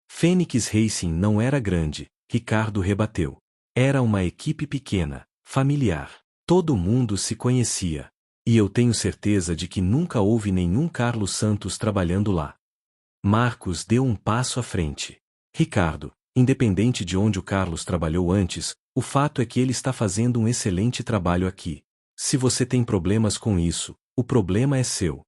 Fênix Racing não era grande, Ricardo rebateu. Era uma equipe pequena, familiar. Todo mundo se conhecia. E eu tenho certeza de que nunca houve nenhum Carlos Santos trabalhando lá. Marcos deu um passo à frente. Ricardo, independente de onde o Carlos trabalhou antes, o fato é que ele está fazendo um excelente trabalho aqui. Se você tem problemas com isso, o problema é seu.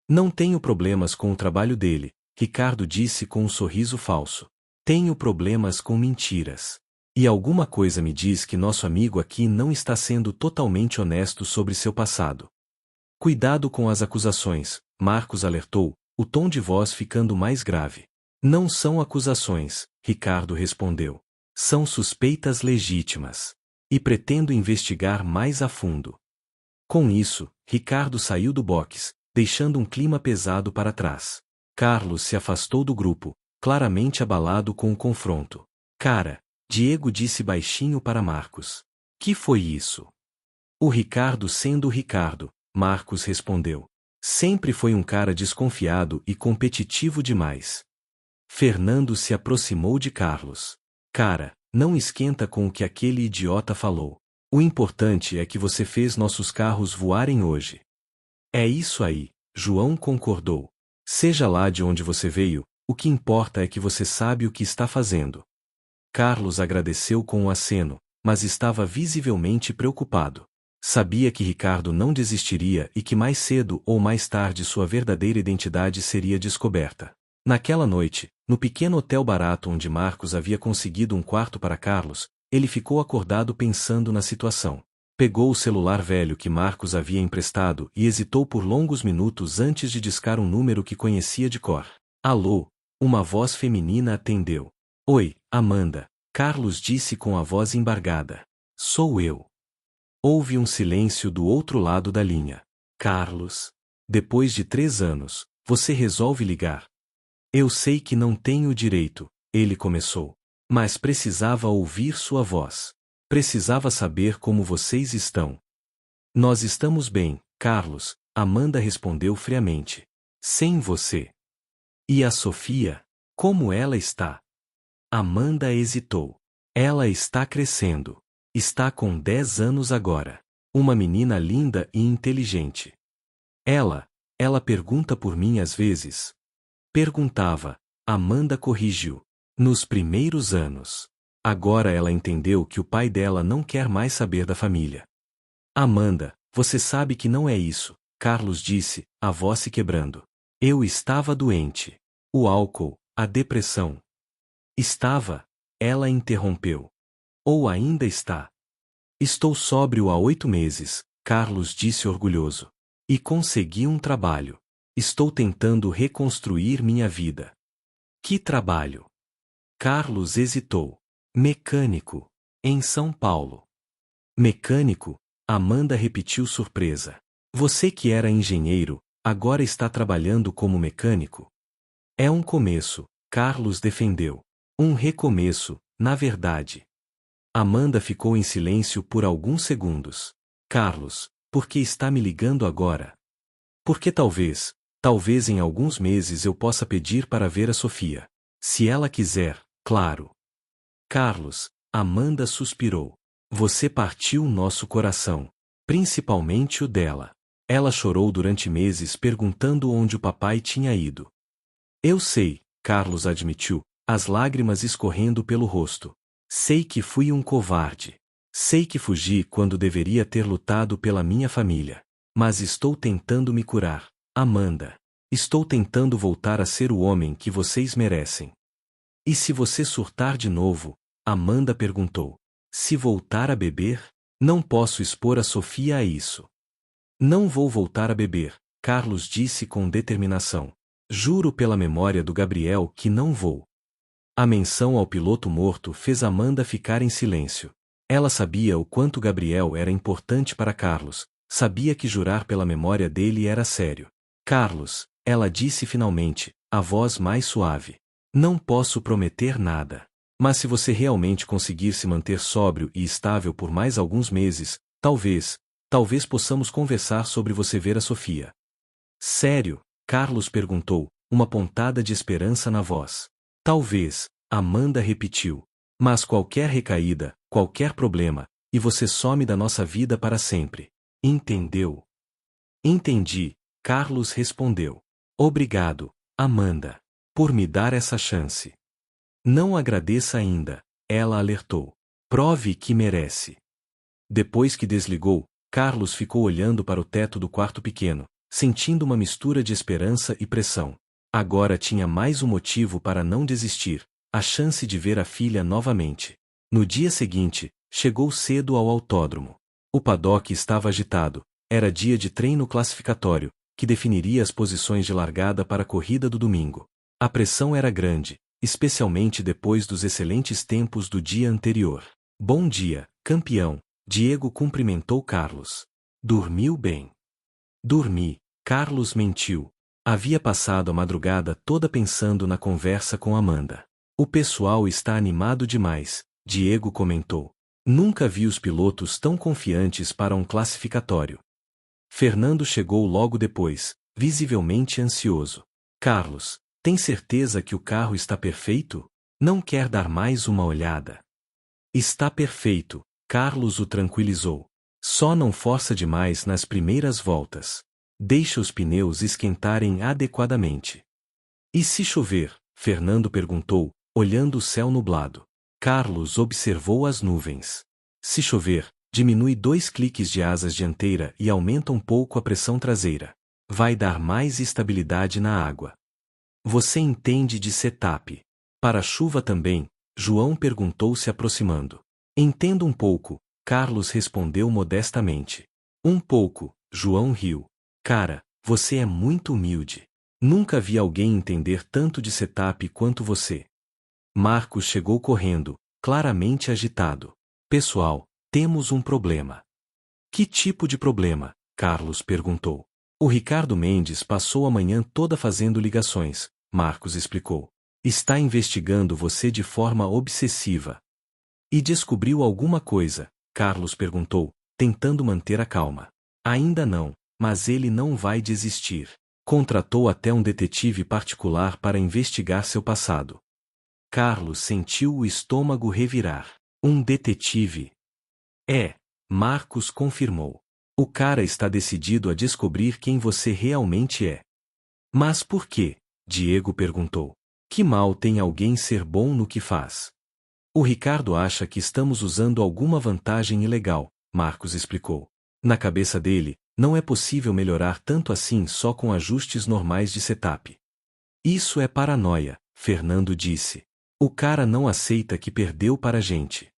Não tenho problemas com o trabalho dele, Ricardo disse com um sorriso falso. Tenho problemas com mentiras. E alguma coisa me diz que nosso amigo aqui não está sendo totalmente honesto sobre seu passado. Cuidado com as acusações, Marcos alertou, o tom de voz ficando mais grave. Não são acusações, Ricardo respondeu. São suspeitas legítimas. E pretendo investigar mais a fundo. Com isso, Ricardo saiu do box, deixando um clima pesado para trás. Carlos se afastou do grupo, claramente abalado com o confronto. Cara, Diego disse baixinho para Marcos. Que foi isso? O Ricardo sendo o Ricardo, Marcos respondeu. Sempre foi um cara desconfiado e competitivo demais. Fernando se aproximou de Carlos. Cara, não esquenta com o que aquele idiota falou. O importante é que você fez nossos carros voarem hoje. É isso aí, João concordou. Seja lá de onde você veio, o que importa é que você sabe o que está fazendo. Carlos agradeceu com um aceno, mas estava visivelmente preocupado. Sabia que Ricardo não desistiria e que mais cedo ou mais tarde sua verdadeira identidade seria descoberta. Naquela noite, no pequeno hotel barato onde Marcos havia conseguido um quarto para Carlos, ele ficou acordado pensando na situação. Pegou o celular velho que Marcos havia emprestado e hesitou por longos minutos antes de discar um número que conhecia de cor. Alô? Uma voz feminina atendeu. Oi, Amanda, Carlos disse com a voz embargada. Sou eu. Houve um silêncio do outro lado da linha. Carlos. Depois de 3 anos, você resolve ligar. Eu sei que não tenho o direito, ele começou. Mas precisava ouvir sua voz. Precisava saber como vocês estão. Nós estamos bem, Carlos, Amanda respondeu friamente. Sem você. E a Sofia? Como ela está? Amanda hesitou. Ela está crescendo. Está com 10 anos agora. Uma menina linda e inteligente. Ela pergunta por mim às vezes. Perguntava, Amanda corrigiu. Nos primeiros anos. Agora ela entendeu que o pai dela não quer mais saber da família. Amanda, você sabe que não é isso. Carlos disse, a voz se quebrando. Eu estava doente. O álcool, a depressão. Estava, ela interrompeu. Ou ainda está. Estou sóbrio há 8 meses, Carlos disse orgulhoso. E consegui um trabalho. Estou tentando reconstruir minha vida. Que trabalho? Carlos hesitou. Mecânico. Em São Paulo. Mecânico? Amanda repetiu surpresa. Você que era engenheiro, agora está trabalhando como mecânico? É um começo, Carlos defendeu. Um recomeço, na verdade. Amanda ficou em silêncio por alguns segundos. Carlos, por que está me ligando agora? Porque talvez em alguns meses eu possa pedir para ver a Sofia. Se ela quiser, claro. Carlos, Amanda suspirou. Você partiu nosso coração. Principalmente o dela. Ela chorou durante meses perguntando onde o papai tinha ido. Eu sei, Carlos admitiu, as lágrimas escorrendo pelo rosto. Sei que fui um covarde. Sei que fugi quando deveria ter lutado pela minha família. Mas estou tentando me curar, Amanda. Estou tentando voltar a ser o homem que vocês merecem. E se você surtar de novo? Amanda perguntou. Se voltar a beber? Não posso expor a Sofia a isso. Não vou voltar a beber, Carlos disse com determinação. Juro pela memória do Gabriel que não vou. A menção ao piloto morto fez Amanda ficar em silêncio. Ela sabia o quanto Gabriel era importante para Carlos, sabia que jurar pela memória dele era sério. Carlos, ela disse finalmente, a voz mais suave. Não posso prometer nada. Mas se você realmente conseguir se manter sóbrio e estável por mais alguns meses, talvez possamos conversar sobre você ver a Sofia. Sério? Carlos perguntou, uma pontada de esperança na voz. Talvez, Amanda repetiu. Mas qualquer recaída, qualquer problema, e você some da nossa vida para sempre. Entendeu? Entendi, Carlos respondeu. Obrigado, Amanda, por me dar essa chance. Não agradeça ainda, ela alertou. Prove que merece. Depois que desligou, Carlos ficou olhando para o teto do quarto pequeno, sentindo uma mistura de esperança e pressão. Agora tinha mais um motivo para não desistir, a chance de ver a filha novamente. No dia seguinte, chegou cedo ao autódromo. O paddock estava agitado, era dia de treino classificatório, que definiria as posições de largada para a corrida do domingo. A pressão era grande, especialmente depois dos excelentes tempos do dia anterior. Bom dia, campeão, Diego cumprimentou Carlos. Dormiu bem? Dormi, Carlos mentiu. Havia passado a madrugada toda pensando na conversa com Amanda. O pessoal está animado demais, Diego comentou. Nunca vi os pilotos tão confiantes para um classificatório. Fernando chegou logo depois, visivelmente ansioso. Carlos, tem certeza que o carro está perfeito? Não quer dar mais uma olhada? Está perfeito, Carlos o tranquilizou. Só não força demais nas primeiras voltas. Deixa os pneus esquentarem adequadamente. E se chover? Fernando perguntou, olhando o céu nublado. Carlos observou as nuvens. Se chover, diminui 2 cliques de asas dianteira e aumenta um pouco a pressão traseira. Vai dar mais estabilidade na água. Você entende de setup. Para a chuva também? João perguntou se aproximando. Entendo um pouco, Carlos respondeu modestamente. Um pouco, João riu. Cara, você é muito humilde. Nunca vi alguém entender tanto de setup quanto você. Marcos chegou correndo, claramente agitado. Pessoal, temos um problema. Que tipo de problema? Carlos perguntou. O Ricardo Mendes passou a manhã toda fazendo ligações, Marcos explicou. Está investigando você de forma obsessiva. E descobriu alguma coisa? Carlos perguntou, tentando manter a calma. Ainda não, mas ele não vai desistir. Contratou até um detetive particular para investigar seu passado. Carlos sentiu o estômago revirar. Um detetive? É, Marcos confirmou. O cara está decidido a descobrir quem você realmente é. Mas por quê? Diego perguntou. Que mal tem alguém ser bom no que faz? O Ricardo acha que estamos usando alguma vantagem ilegal, Marcos explicou. Na cabeça dele, não é possível melhorar tanto assim só com ajustes normais de setup. Isso é paranoia, Fernando disse. O cara não aceita que perdeu para a gente.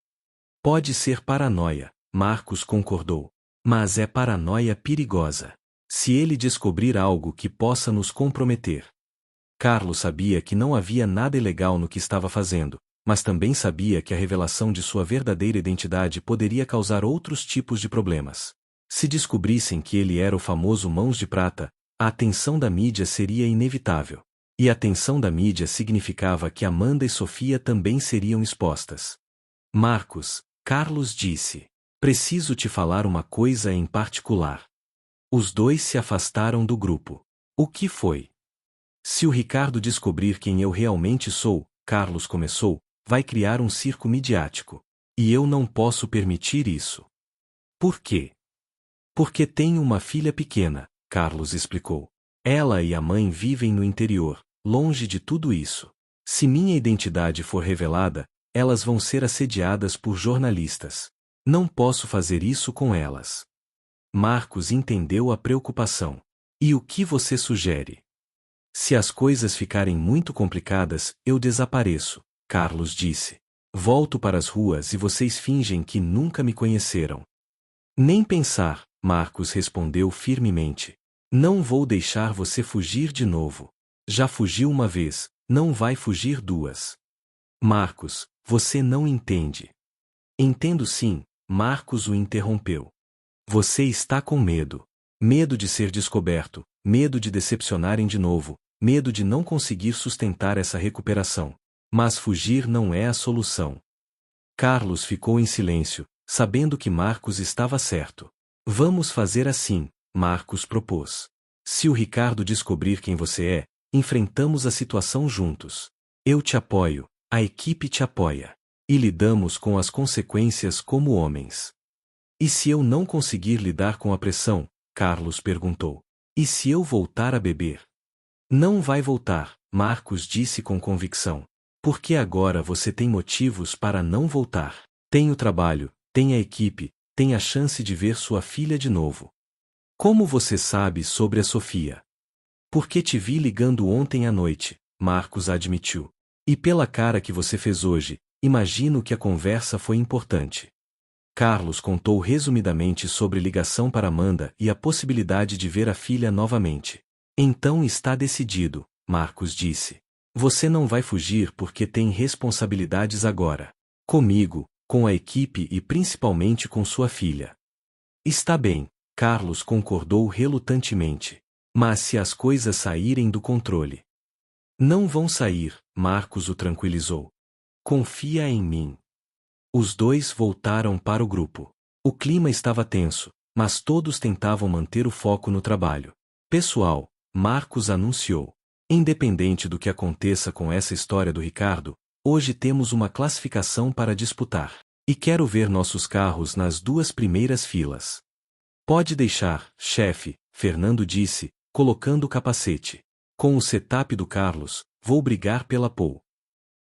Pode ser paranoia, Marcos concordou. Mas é paranoia perigosa. Se ele descobrir algo que possa nos comprometer. Carlos sabia que não havia nada ilegal no que estava fazendo, mas também sabia que a revelação de sua verdadeira identidade poderia causar outros tipos de problemas. Se descobrissem que ele era o famoso Mãos de Prata, a atenção da mídia seria inevitável. E a atenção da mídia significava que Amanda e Sofia também seriam expostas. Marcos, Carlos disse. Preciso te falar uma coisa em particular. Os dois se afastaram do grupo. O que foi? Se o Ricardo descobrir quem eu realmente sou, Carlos começou, vai criar um circo midiático. E eu não posso permitir isso. Por quê? Porque tenho uma filha pequena, Carlos explicou. Ela e a mãe vivem no interior, longe de tudo isso. Se minha identidade for revelada, elas vão ser assediadas por jornalistas. Não posso fazer isso com elas. Marcos entendeu a preocupação. E o que você sugere? Se as coisas ficarem muito complicadas, eu desapareço, Carlos disse. Volto para as ruas e vocês fingem que nunca me conheceram. Nem pensar, Marcos respondeu firmemente. Não vou deixar você fugir de novo. Já fugiu uma vez, não vai fugir duas. Marcos, você não entende. Entendo sim, Marcos o interrompeu. Você está com medo. Medo de ser descoberto, medo de decepcionarem de novo, medo de não conseguir sustentar essa recuperação. Mas fugir não é a solução. Carlos ficou em silêncio, sabendo que Marcos estava certo. Vamos fazer assim, Marcos propôs. Se o Ricardo descobrir quem você é, enfrentamos a situação juntos. Eu te apoio, a equipe te apoia. E lidamos com as consequências como homens. E se eu não conseguir lidar com a pressão? Carlos perguntou. E se eu voltar a beber? Não vai voltar, Marcos disse com convicção. Porque agora você tem motivos para não voltar. Tem o trabalho, tem a equipe, tem a chance de ver sua filha de novo. Como você sabe sobre a Sofia? Porque te vi ligando ontem à noite, Marcos admitiu. E pela cara que você fez hoje, imagino que a conversa foi importante. Carlos contou resumidamente sobre ligação para Amanda e a possibilidade de ver a filha novamente. Então está decidido, Marcos disse. Você não vai fugir porque tem responsabilidades agora. Comigo, com a equipe e principalmente com sua filha. Está bem, Carlos concordou relutantemente. Mas se as coisas saírem do controle? Não vão sair, Marcos o tranquilizou. Confia em mim. Os dois voltaram para o grupo. O clima estava tenso, mas todos tentavam manter o foco no trabalho. Pessoal, Marcos anunciou. Independente do que aconteça com essa história do Ricardo, hoje temos uma classificação para disputar. E quero ver nossos carros nas duas primeiras filas. Pode deixar, chefe, Fernando disse, colocando o capacete. Com o setup do Carlos, vou brigar pela pole.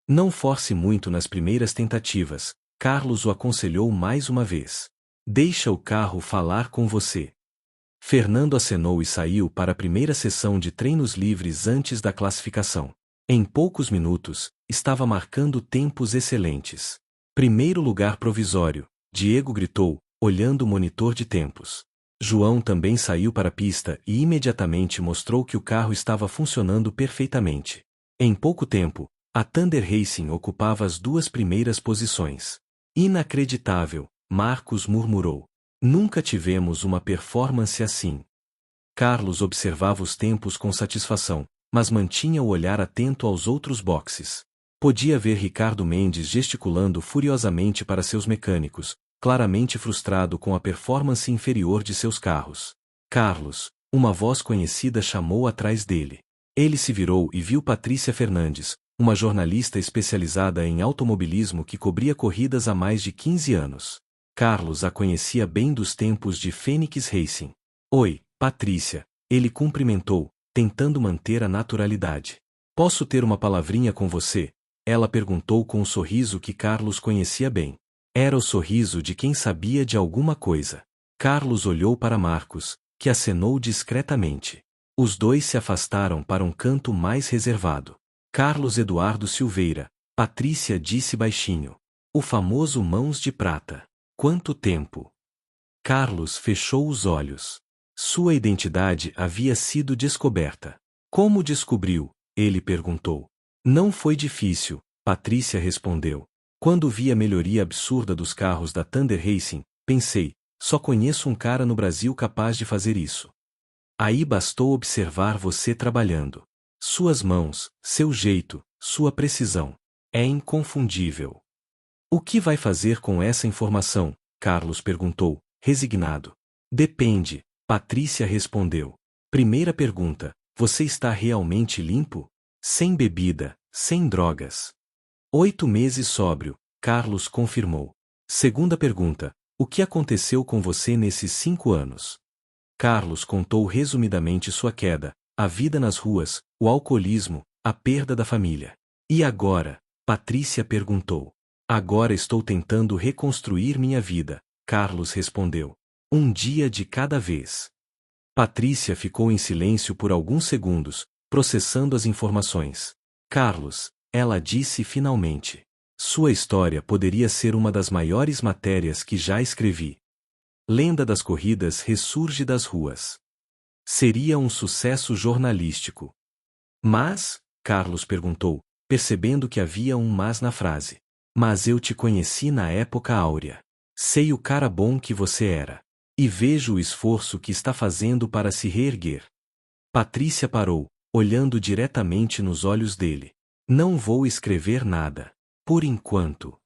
Não force muito nas primeiras tentativas, Carlos o aconselhou mais uma vez. Deixa o carro falar com você. Fernando acenou e saiu para a primeira sessão de treinos livres antes da classificação. Em poucos minutos, estava marcando tempos excelentes. Primeiro lugar provisório, Diego gritou, olhando o monitor de tempos. João também saiu para a pista e imediatamente mostrou que o carro estava funcionando perfeitamente. Em pouco tempo, a Thunder Racing ocupava as duas primeiras posições. Inacreditável, Marcos murmurou. Nunca tivemos uma performance assim. Carlos observava os tempos com satisfação, mas mantinha o olhar atento aos outros boxes. Podia ver Ricardo Mendes gesticulando furiosamente para seus mecânicos, claramente frustrado com a performance inferior de seus carros. Carlos, uma voz conhecida chamou atrás dele. Ele se virou e viu Patrícia Fernandes, uma jornalista especializada em automobilismo que cobria corridas há mais de 15 anos. Carlos a conhecia bem dos tempos de Fênix Racing. Oi, Patrícia, ele cumprimentou, tentando manter a naturalidade. Posso ter uma palavrinha com você? Ela perguntou com um sorriso que Carlos conhecia bem. Era o sorriso de quem sabia de alguma coisa. Carlos olhou para Marcos, que acenou discretamente. Os dois se afastaram para um canto mais reservado. Carlos Eduardo Silveira, Patrícia disse baixinho. O famoso Mãos de Prata. Quanto tempo? Carlos fechou os olhos. Sua identidade havia sido descoberta. Como descobriu? Ele perguntou. Não foi difícil, Patrícia respondeu. Quando vi a melhoria absurda dos carros da Thunder Racing, pensei, só conheço um cara no Brasil capaz de fazer isso. Aí bastou observar você trabalhando. Suas mãos, seu jeito, sua precisão. É inconfundível. O que vai fazer com essa informação? Carlos perguntou, resignado. Depende, Patrícia respondeu. Primeira pergunta, você está realmente limpo? Sem bebida, sem drogas. 8 meses sóbrio, Carlos confirmou. Segunda pergunta, o que aconteceu com você nesses 5 anos? Carlos contou resumidamente sua queda, a vida nas ruas, o alcoolismo, a perda da família. E agora? Patrícia perguntou. Agora estou tentando reconstruir minha vida, Carlos respondeu. Um dia de cada vez. Patrícia ficou em silêncio por alguns segundos, processando as informações. Carlos, ela disse finalmente. Sua história poderia ser uma das maiores matérias que já escrevi. Lenda das corridas ressurge das ruas. Seria um sucesso jornalístico. Mas? Carlos perguntou, percebendo que havia um mas na frase. Mas eu te conheci na época áurea. Sei o cara bom que você era. E vejo o esforço que está fazendo para se reerguer. Patrícia parou, olhando diretamente nos olhos dele. Não vou escrever nada. Por enquanto.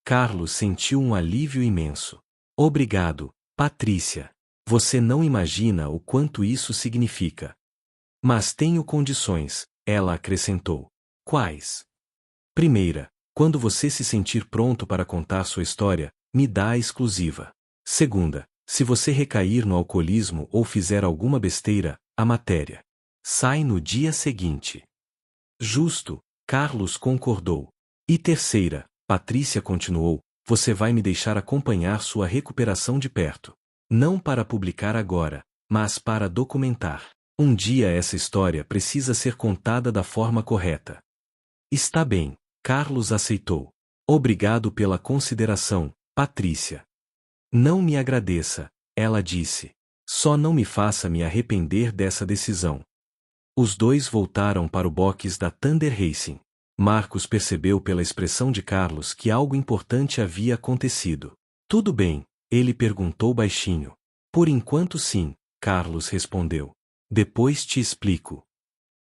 Carlos sentiu um alívio imenso. Obrigado, Patrícia. Você não imagina o quanto isso significa. Mas tenho condições, ela acrescentou. Quais? Primeira, quando você se sentir pronto para contar sua história, me dá a exclusiva. Segunda, se você recair no alcoolismo ou fizer alguma besteira, a matéria sai no dia seguinte. Justo, Carlos concordou. E terceira, Patrícia continuou, você vai me deixar acompanhar sua recuperação de perto. Não para publicar agora, mas para documentar. Um dia essa história precisa ser contada da forma correta. Está bem, Carlos aceitou. Obrigado pela consideração, Patrícia. Não me agradeça, ela disse. Só não me faça me arrepender dessa decisão. Os dois voltaram para o box da Thunder Racing. Marcos percebeu pela expressão de Carlos que algo importante havia acontecido. Tudo bem? Ele perguntou baixinho. Por enquanto sim, Carlos respondeu. Depois te explico.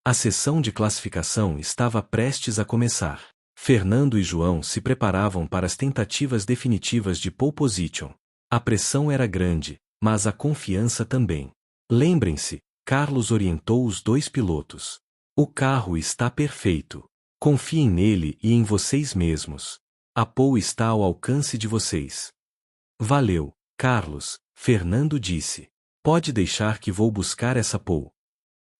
A sessão de classificação estava prestes a começar. Fernando e João se preparavam para as tentativas definitivas de pole position. A pressão era grande, mas a confiança também. Lembrem-se, Carlos orientou os dois pilotos. O carro está perfeito. Confiem nele e em vocês mesmos. A pole está ao alcance de vocês. Valeu, Carlos, Fernando disse. Pode deixar que vou buscar essa pole.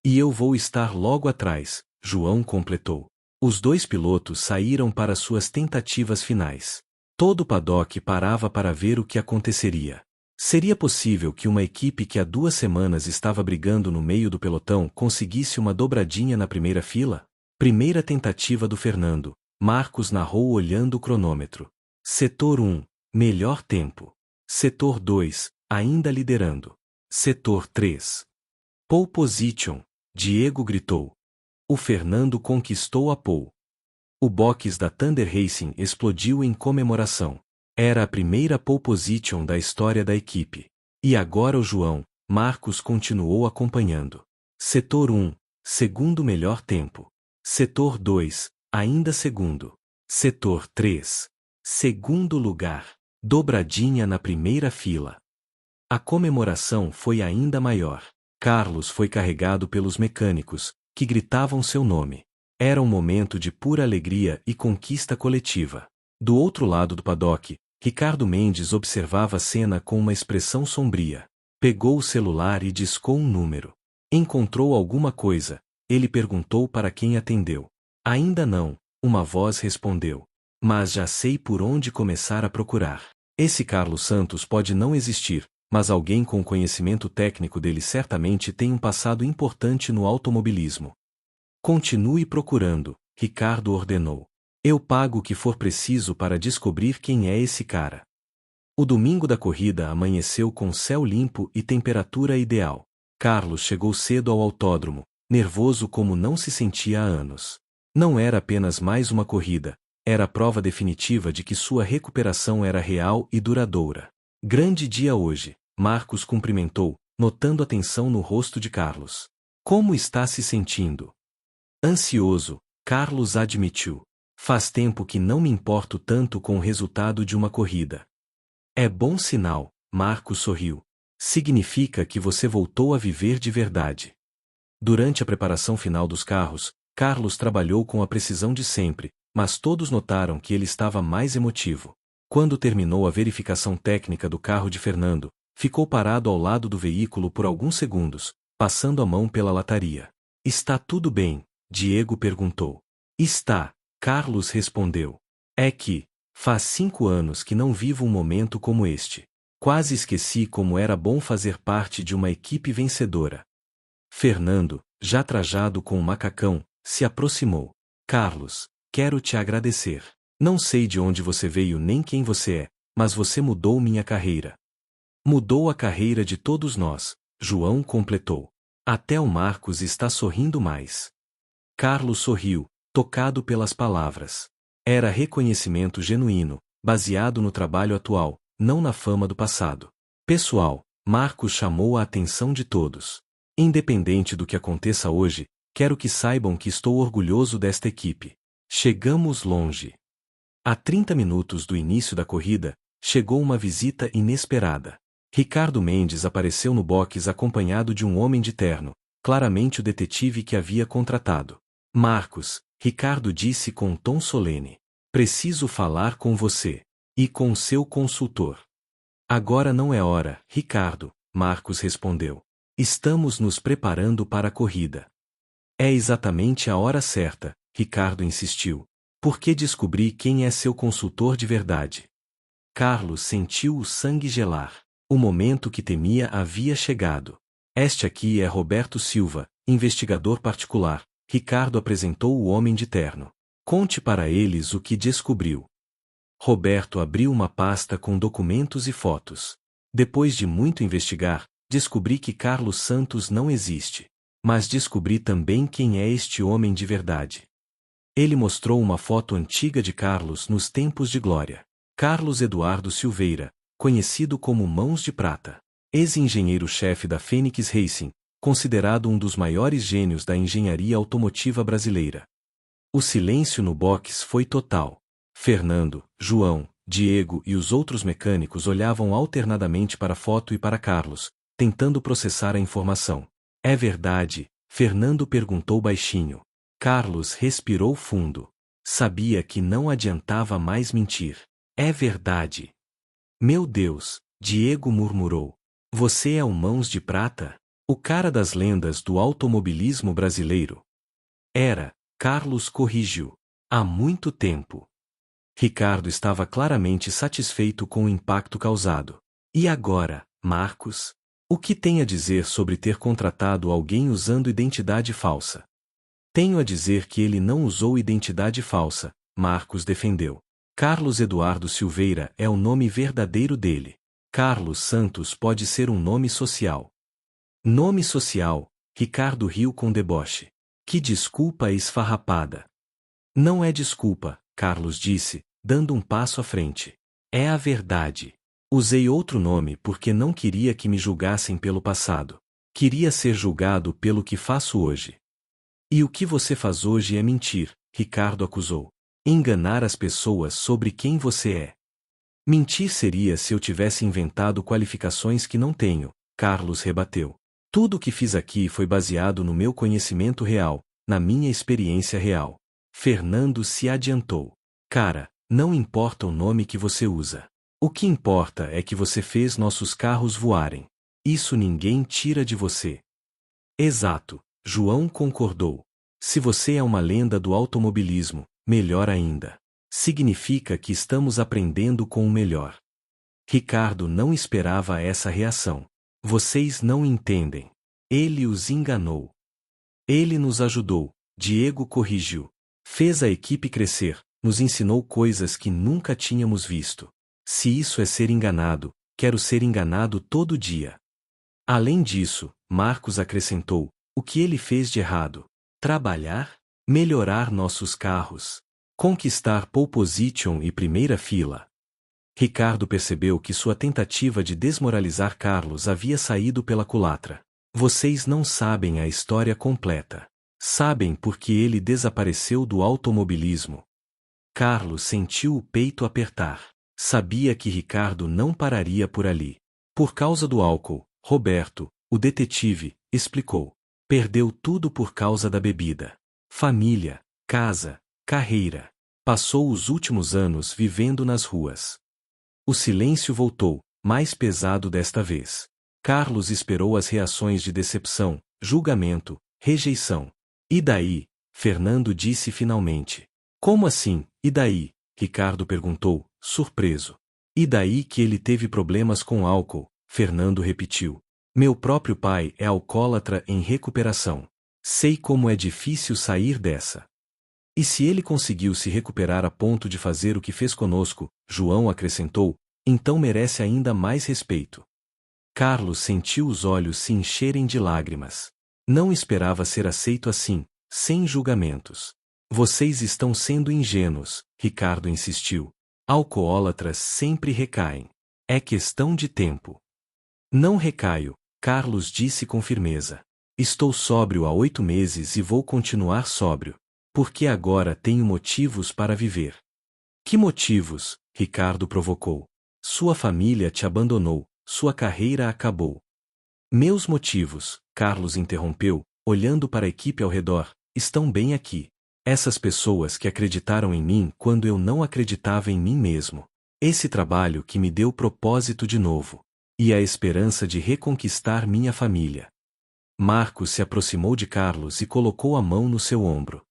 E eu vou estar logo atrás, João completou. Os dois pilotos saíram para suas tentativas finais. Todo o paddock parava para ver o que aconteceria. Seria possível que uma equipe que há 2 semanas estava brigando no meio do pelotão conseguisse uma dobradinha na primeira fila? Primeira tentativa do Fernando, Marcos narrou olhando o cronômetro. Setor 1, melhor tempo. Setor 2, ainda liderando. Setor 3. Pole position, Diego gritou. O Fernando conquistou a pole. O box da Thunder Racing explodiu em comemoração. Era a primeira pole position da história da equipe. E agora o João, Marcos continuou acompanhando. Setor 1, segundo melhor tempo. Setor 2, ainda segundo. Setor 3, segundo lugar. Dobradinha na primeira fila. A comemoração foi ainda maior. Carlos foi carregado pelos mecânicos, que gritavam seu nome. Era um momento de pura alegria e conquista coletiva. Do outro lado do paddock, Ricardo Mendes observava a cena com uma expressão sombria. Pegou o celular e discou um número. Encontrou alguma coisa? Ele perguntou para quem atendeu. Ainda não, uma voz respondeu. Mas já sei por onde começar a procurar. Esse Carlos Santos pode não existir, mas alguém com o conhecimento técnico dele certamente tem um passado importante no automobilismo. Continue procurando, Ricardo ordenou. Eu pago o que for preciso para descobrir quem é esse cara. O domingo da corrida amanheceu com céu limpo e temperatura ideal. Carlos chegou cedo ao autódromo, nervoso como não se sentia há anos. Não era apenas mais uma corrida, era a prova definitiva de que sua recuperação era real e duradoura. Grande dia hoje, Marcos cumprimentou, notando a tensão no rosto de Carlos. Como está se sentindo? Ansioso, Carlos admitiu. Faz tempo que não me importo tanto com o resultado de uma corrida. É bom sinal, Marcos sorriu. Significa que você voltou a viver de verdade. Durante a preparação final dos carros, Carlos trabalhou com a precisão de sempre, mas todos notaram que ele estava mais emotivo. Quando terminou a verificação técnica do carro de Fernando, ficou parado ao lado do veículo por alguns segundos, passando a mão pela lataria. Está tudo bem? Diego perguntou. Está, Carlos respondeu. É que, faz 5 anos que não vivo um momento como este. Quase esqueci como era bom fazer parte de uma equipe vencedora. Fernando, já trajado com um macacão, se aproximou. Carlos, quero te agradecer. Não sei de onde você veio nem quem você é, mas você mudou minha carreira. Mudou a carreira de todos nós, João completou. Até o Marcos está sorrindo mais. Carlos sorriu, tocado pelas palavras. Era reconhecimento genuíno, baseado no trabalho atual, não na fama do passado. Pessoal, Marcos chamou a atenção de todos. Independente do que aconteça hoje, quero que saibam que estou orgulhoso desta equipe. Chegamos longe. A 30 minutos do início da corrida, chegou uma visita inesperada. Ricardo Mendes apareceu no box acompanhado de um homem de terno, claramente o detetive que havia contratado. Marcos, Ricardo disse com um tom solene. Preciso falar com você. E com seu consultor. Agora não é hora, Ricardo, Marcos respondeu. Estamos nos preparando para a corrida. É exatamente a hora certa, Ricardo insistiu. Porque descobri quem é seu consultor de verdade. Carlos sentiu o sangue gelar. O momento que temia havia chegado. Este aqui é Roberto Silva, investigador particular. Ricardo apresentou o homem de terno. Conte para eles o que descobriu. Roberto abriu uma pasta com documentos e fotos. Depois de muito investigar, descobri que Carlos Santos não existe. Mas descobri também quem é este homem de verdade. Ele mostrou uma foto antiga de Carlos nos tempos de glória. Carlos Eduardo Silveira, conhecido como Mãos de Prata. Ex-engenheiro-chefe da Fênix Racing, considerado um dos maiores gênios da engenharia automotiva brasileira. O silêncio no box foi total. Fernando, João, Diego e os outros mecânicos olhavam alternadamente para a foto e para Carlos, tentando processar a informação. É verdade? Fernando perguntou baixinho. Carlos respirou fundo. Sabia que não adiantava mais mentir. É verdade. Meu Deus, Diego murmurou. Você é o Mãos de Prata? O cara das lendas do automobilismo brasileiro? Era, Carlos corrigiu. Há muito tempo. Ricardo estava claramente satisfeito com o impacto causado. E agora, Marcos? O que tem a dizer sobre ter contratado alguém usando identidade falsa? Tenho a dizer que ele não usou identidade falsa, Marcos defendeu. Carlos Eduardo Silveira é o nome verdadeiro dele. Carlos Santos pode ser um nome social. Nome social, Ricardo riu com deboche. Que desculpa esfarrapada. Não é desculpa, Carlos disse, dando um passo à frente. É a verdade. Usei outro nome porque não queria que me julgassem pelo passado. Queria ser julgado pelo que faço hoje. E o que você faz hoje é mentir, Ricardo acusou. Enganar as pessoas sobre quem você é. Mentir seria se eu tivesse inventado qualificações que não tenho, Carlos rebateu. Tudo o que fiz aqui foi baseado no meu conhecimento real, na minha experiência real. Fernando se adiantou. Cara, não importa o nome que você usa. O que importa é que você fez nossos carros voarem. Isso ninguém tira de você. Exato, João concordou. Se você é uma lenda do automobilismo, melhor ainda. Significa que estamos aprendendo com o melhor. Ricardo não esperava essa reação. Vocês não entendem. Ele os enganou. Ele nos ajudou. Diego corrigiu. Fez a equipe crescer, nos ensinou coisas que nunca tínhamos visto. Se isso é ser enganado, quero ser enganado todo dia. Além disso, Marcos acrescentou, o que ele fez de errado? Trabalhar? Melhorar nossos carros? Conquistar pole position e primeira fila? Ricardo percebeu que sua tentativa de desmoralizar Carlos havia saído pela culatra. Vocês não sabem a história completa. Sabem por que ele desapareceu do automobilismo. Carlos sentiu o peito apertar. Sabia que Ricardo não pararia por ali. Por causa do álcool, Roberto, o detetive, explicou. Perdeu tudo por causa da bebida. Família, casa, carreira. Passou os últimos anos vivendo nas ruas. O silêncio voltou, mais pesado desta vez. Carlos esperou as reações de decepção, julgamento, rejeição. E daí? Fernando disse finalmente. Como assim, e daí? Ricardo perguntou, surpreso. E daí que ele teve problemas com álcool? Fernando repetiu. Meu próprio pai é alcoólatra em recuperação. Sei como é difícil sair dessa. E se ele conseguiu se recuperar a ponto de fazer o que fez conosco, João acrescentou, então merece ainda mais respeito. Carlos sentiu os olhos se encherem de lágrimas. Não esperava ser aceito assim, sem julgamentos. Vocês estão sendo ingênuos, Ricardo insistiu. Alcoólatras sempre recaem. É questão de tempo. Não recaio, Carlos disse com firmeza. Estou sóbrio há 8 meses e vou continuar sóbrio. Porque agora tenho motivos para viver. Que motivos? Ricardo provocou. Sua família te abandonou, sua carreira acabou. Meus motivos, Carlos interrompeu, olhando para a equipe ao redor, estão bem aqui. Essas pessoas que acreditaram em mim quando eu não acreditava em mim mesmo. Esse trabalho que me deu propósito de novo. E a esperança de reconquistar minha família. Marcos se aproximou de Carlos e colocou a mão no seu ombro.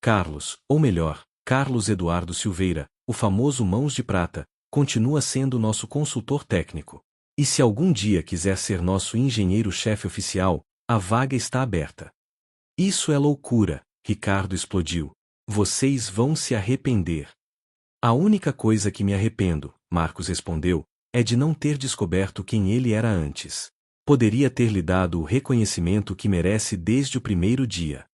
Carlos, ou melhor, Carlos Eduardo Silveira, o famoso Mãos de Prata, continua sendo nosso consultor técnico. E se algum dia quiser ser nosso engenheiro-chefe oficial, a vaga está aberta. Isso é loucura, Ricardo explodiu. Vocês vão se arrepender. A única coisa que me arrependo, Marcos respondeu, é de não ter descoberto quem ele era antes. Poderia ter lhe dado o reconhecimento que merece desde o primeiro dia.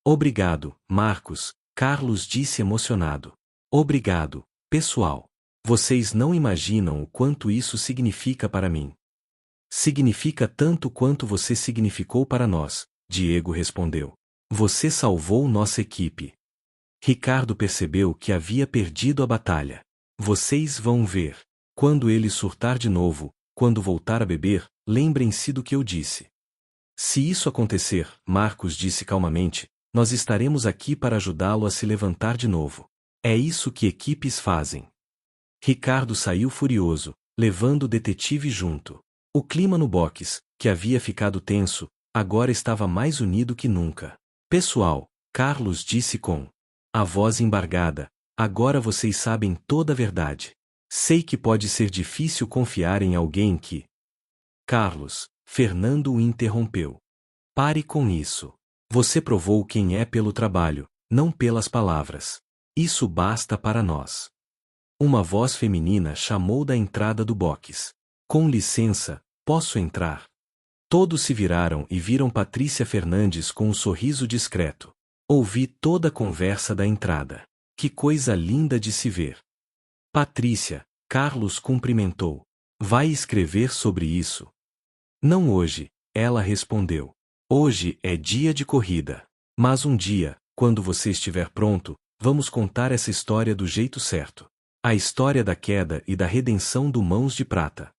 Obrigado, Marcos, Carlos disse emocionado. Obrigado, pessoal. Vocês não imaginam o quanto isso significa para mim. Significa tanto quanto você significou para nós, Diego respondeu. Você salvou nossa equipe. Ricardo percebeu que havia perdido a batalha. Vocês vão ver. Quando ele surtar de novo, quando voltar a beber, lembrem-se do que eu disse. Se isso acontecer, Marcos disse calmamente, nós estaremos aqui para ajudá-lo a se levantar de novo. É isso que equipes fazem. Ricardo saiu furioso, levando o detetive junto. O clima no box, que havia ficado tenso, agora estava mais unido que nunca. Pessoal, Carlos disse com a voz embargada, agora vocês sabem toda a verdade. Sei que pode ser difícil confiar em alguém que... Carlos, Fernando o interrompeu. Pare com isso. Você provou quem é pelo trabalho, não pelas palavras. Isso basta para nós. Uma voz feminina chamou da entrada do box. Com licença, posso entrar? Todos se viraram e viram Patrícia Fernandes com um sorriso discreto. Ouvi toda a conversa da entrada. Que coisa linda de se ver. Patrícia, Carlos cumprimentou. Vai escrever sobre isso? Não hoje, ela respondeu. Hoje é dia de corrida. Mas um dia, quando você estiver pronto, vamos contar essa história do jeito certo. A história da queda e da redenção do Mãos de Prata.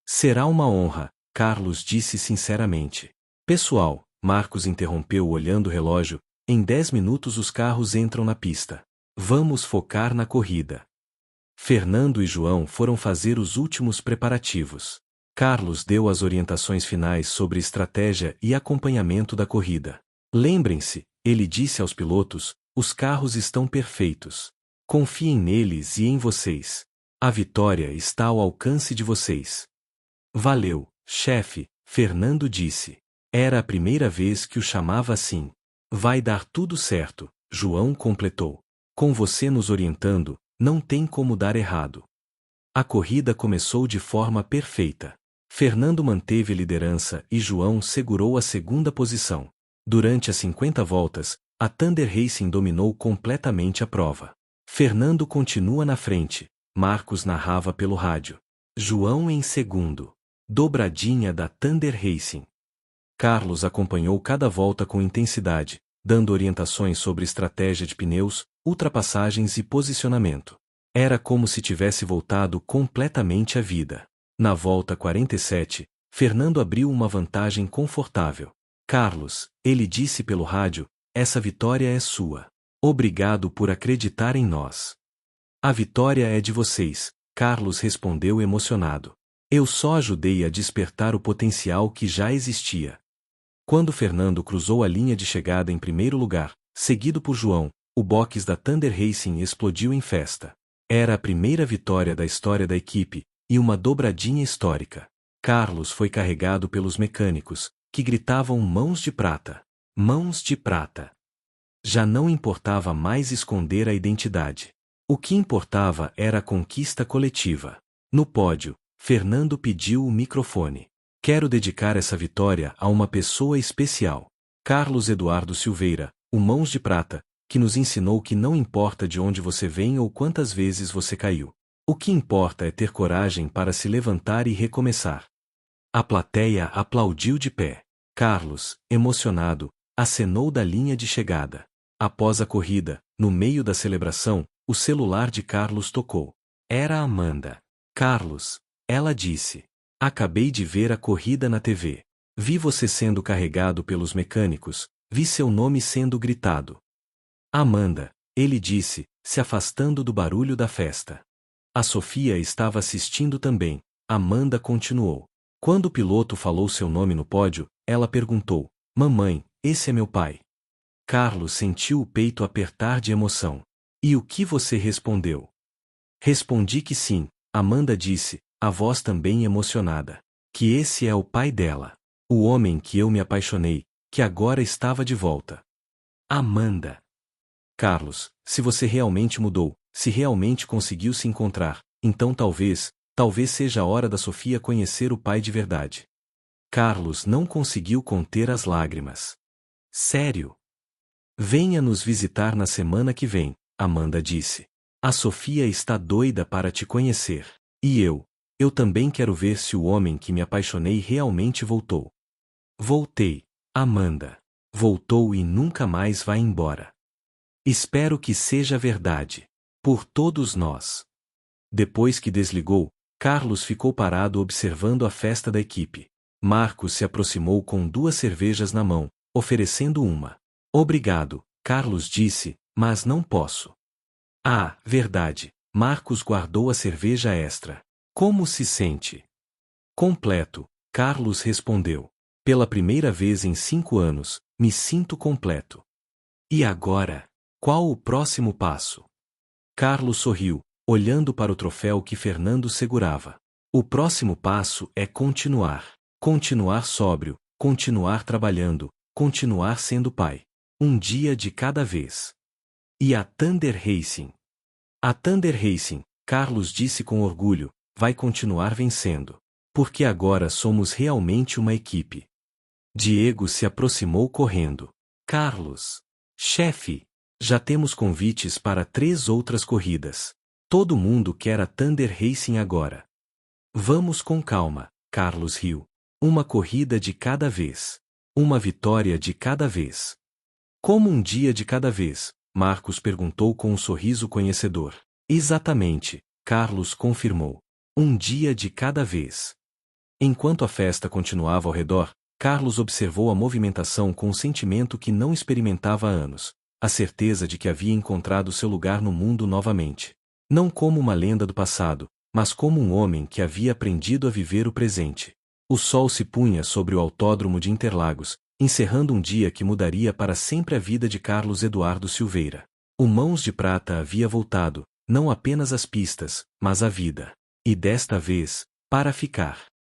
Será uma honra, Carlos disse sinceramente. Pessoal, Marcos interrompeu olhando o relógio, em 10 minutos os carros entram na pista. Vamos focar na corrida. Fernando e João foram fazer os últimos preparativos. Carlos deu as orientações finais sobre estratégia e acompanhamento da corrida. Lembrem-se, ele disse aos pilotos, os carros estão perfeitos. Confiem neles e em vocês. A vitória está ao alcance de vocês. Valeu, chefe, Fernando disse. Era a primeira vez que o chamava assim. Vai dar tudo certo, João completou. Com você nos orientando, não tem como dar errado. A corrida começou de forma perfeita. Fernando manteve a liderança e João segurou a segunda posição. Durante as 50 voltas, a Thunder Racing dominou completamente a prova. Fernando continua na frente, Marcos narrava pelo rádio. João em segundo. Dobradinha da Thunder Racing. Carlos acompanhou cada volta com intensidade, dando orientações sobre estratégia de pneus, ultrapassagens e posicionamento. Era como se tivesse voltado completamente à vida. Na volta 47, Fernando abriu uma vantagem confortável. Carlos, ele disse pelo rádio, essa vitória é sua. Obrigado por acreditar em nós. A vitória é de vocês, Carlos respondeu emocionado. Eu só ajudei a despertar o potencial que já existia. Quando Fernando cruzou a linha de chegada em primeiro lugar, seguido por João, o box da Thunder Racing explodiu em festa. Era a primeira vitória da história da equipe, e uma dobradinha histórica. Carlos foi carregado pelos mecânicos, que gritavam mãos de prata. Mãos de prata. Já não importava mais esconder a identidade. O que importava era a conquista coletiva. No pódio, Fernando pediu o microfone. Quero dedicar essa vitória a uma pessoa especial. Carlos Eduardo Silveira, o Mãos de Prata, que nos ensinou que não importa de onde você vem ou quantas vezes você caiu. O que importa é ter coragem para se levantar e recomeçar. A plateia aplaudiu de pé. Carlos, emocionado, acenou da linha de chegada. Após a corrida, no meio da celebração, o celular de Carlos tocou. Era Amanda. Carlos, ela disse. Acabei de ver a corrida na TV. Vi você sendo carregado pelos mecânicos, vi seu nome sendo gritado. Amanda, ele disse, se afastando do barulho da festa. A Sofia estava assistindo também. Amanda continuou. Quando o piloto falou seu nome no pódio, ela perguntou, mamãe, esse é meu pai. Carlos sentiu o peito apertar de emoção. E o que você respondeu? Respondi que sim, Amanda disse, a voz também emocionada. Que esse é o pai dela. O homem que eu me apaixonei, que agora estava de volta. Amanda. Carlos, se você realmente mudou, se realmente conseguiu se encontrar, então talvez seja a hora da Sofia conhecer o pai de verdade. Carlos não conseguiu conter as lágrimas. Sério? Venha nos visitar na semana que vem, Amanda disse. A Sofia está doida para te conhecer. E eu também quero ver se o homem que me apaixonei realmente voltou. Voltei, Amanda. Voltou e nunca mais vai embora. Espero que seja verdade. Por todos nós. Depois que desligou, Carlos ficou parado observando a festa da equipe. Marcos se aproximou com 2 cervejas na mão, oferecendo uma. Obrigado, Carlos disse, mas não posso. Ah, verdade. Marcos guardou a cerveja extra. Como se sente? Completo, Carlos respondeu. Pela primeira vez em 5 anos, me sinto completo. E agora? Qual o próximo passo? Carlos sorriu, olhando para o troféu que Fernando segurava. O próximo passo é continuar. Continuar sóbrio, continuar trabalhando, continuar sendo pai. Um dia de cada vez. E a Thunder Racing? A Thunder Racing, Carlos disse com orgulho, vai continuar vencendo. Porque agora somos realmente uma equipe. Diego se aproximou correndo. Carlos. Chefe. Já temos convites para 3 outras corridas. Todo mundo quer a Thunder Racing agora. Vamos com calma, Carlos riu. Uma corrida de cada vez. Uma vitória de cada vez. Como um dia de cada vez? Marcos perguntou com um sorriso conhecedor. Exatamente, Carlos confirmou. Um dia de cada vez. Enquanto a festa continuava ao redor, Carlos observou a movimentação com um sentimento que não experimentava há anos. A certeza de que havia encontrado seu lugar no mundo novamente. Não como uma lenda do passado, mas como um homem que havia aprendido a viver o presente. O sol se punha sobre o autódromo de Interlagos, encerrando um dia que mudaria para sempre a vida de Carlos Eduardo Silveira. O Mãos de Prata havia voltado, não apenas as pistas, mas a vida. E desta vez, para ficar.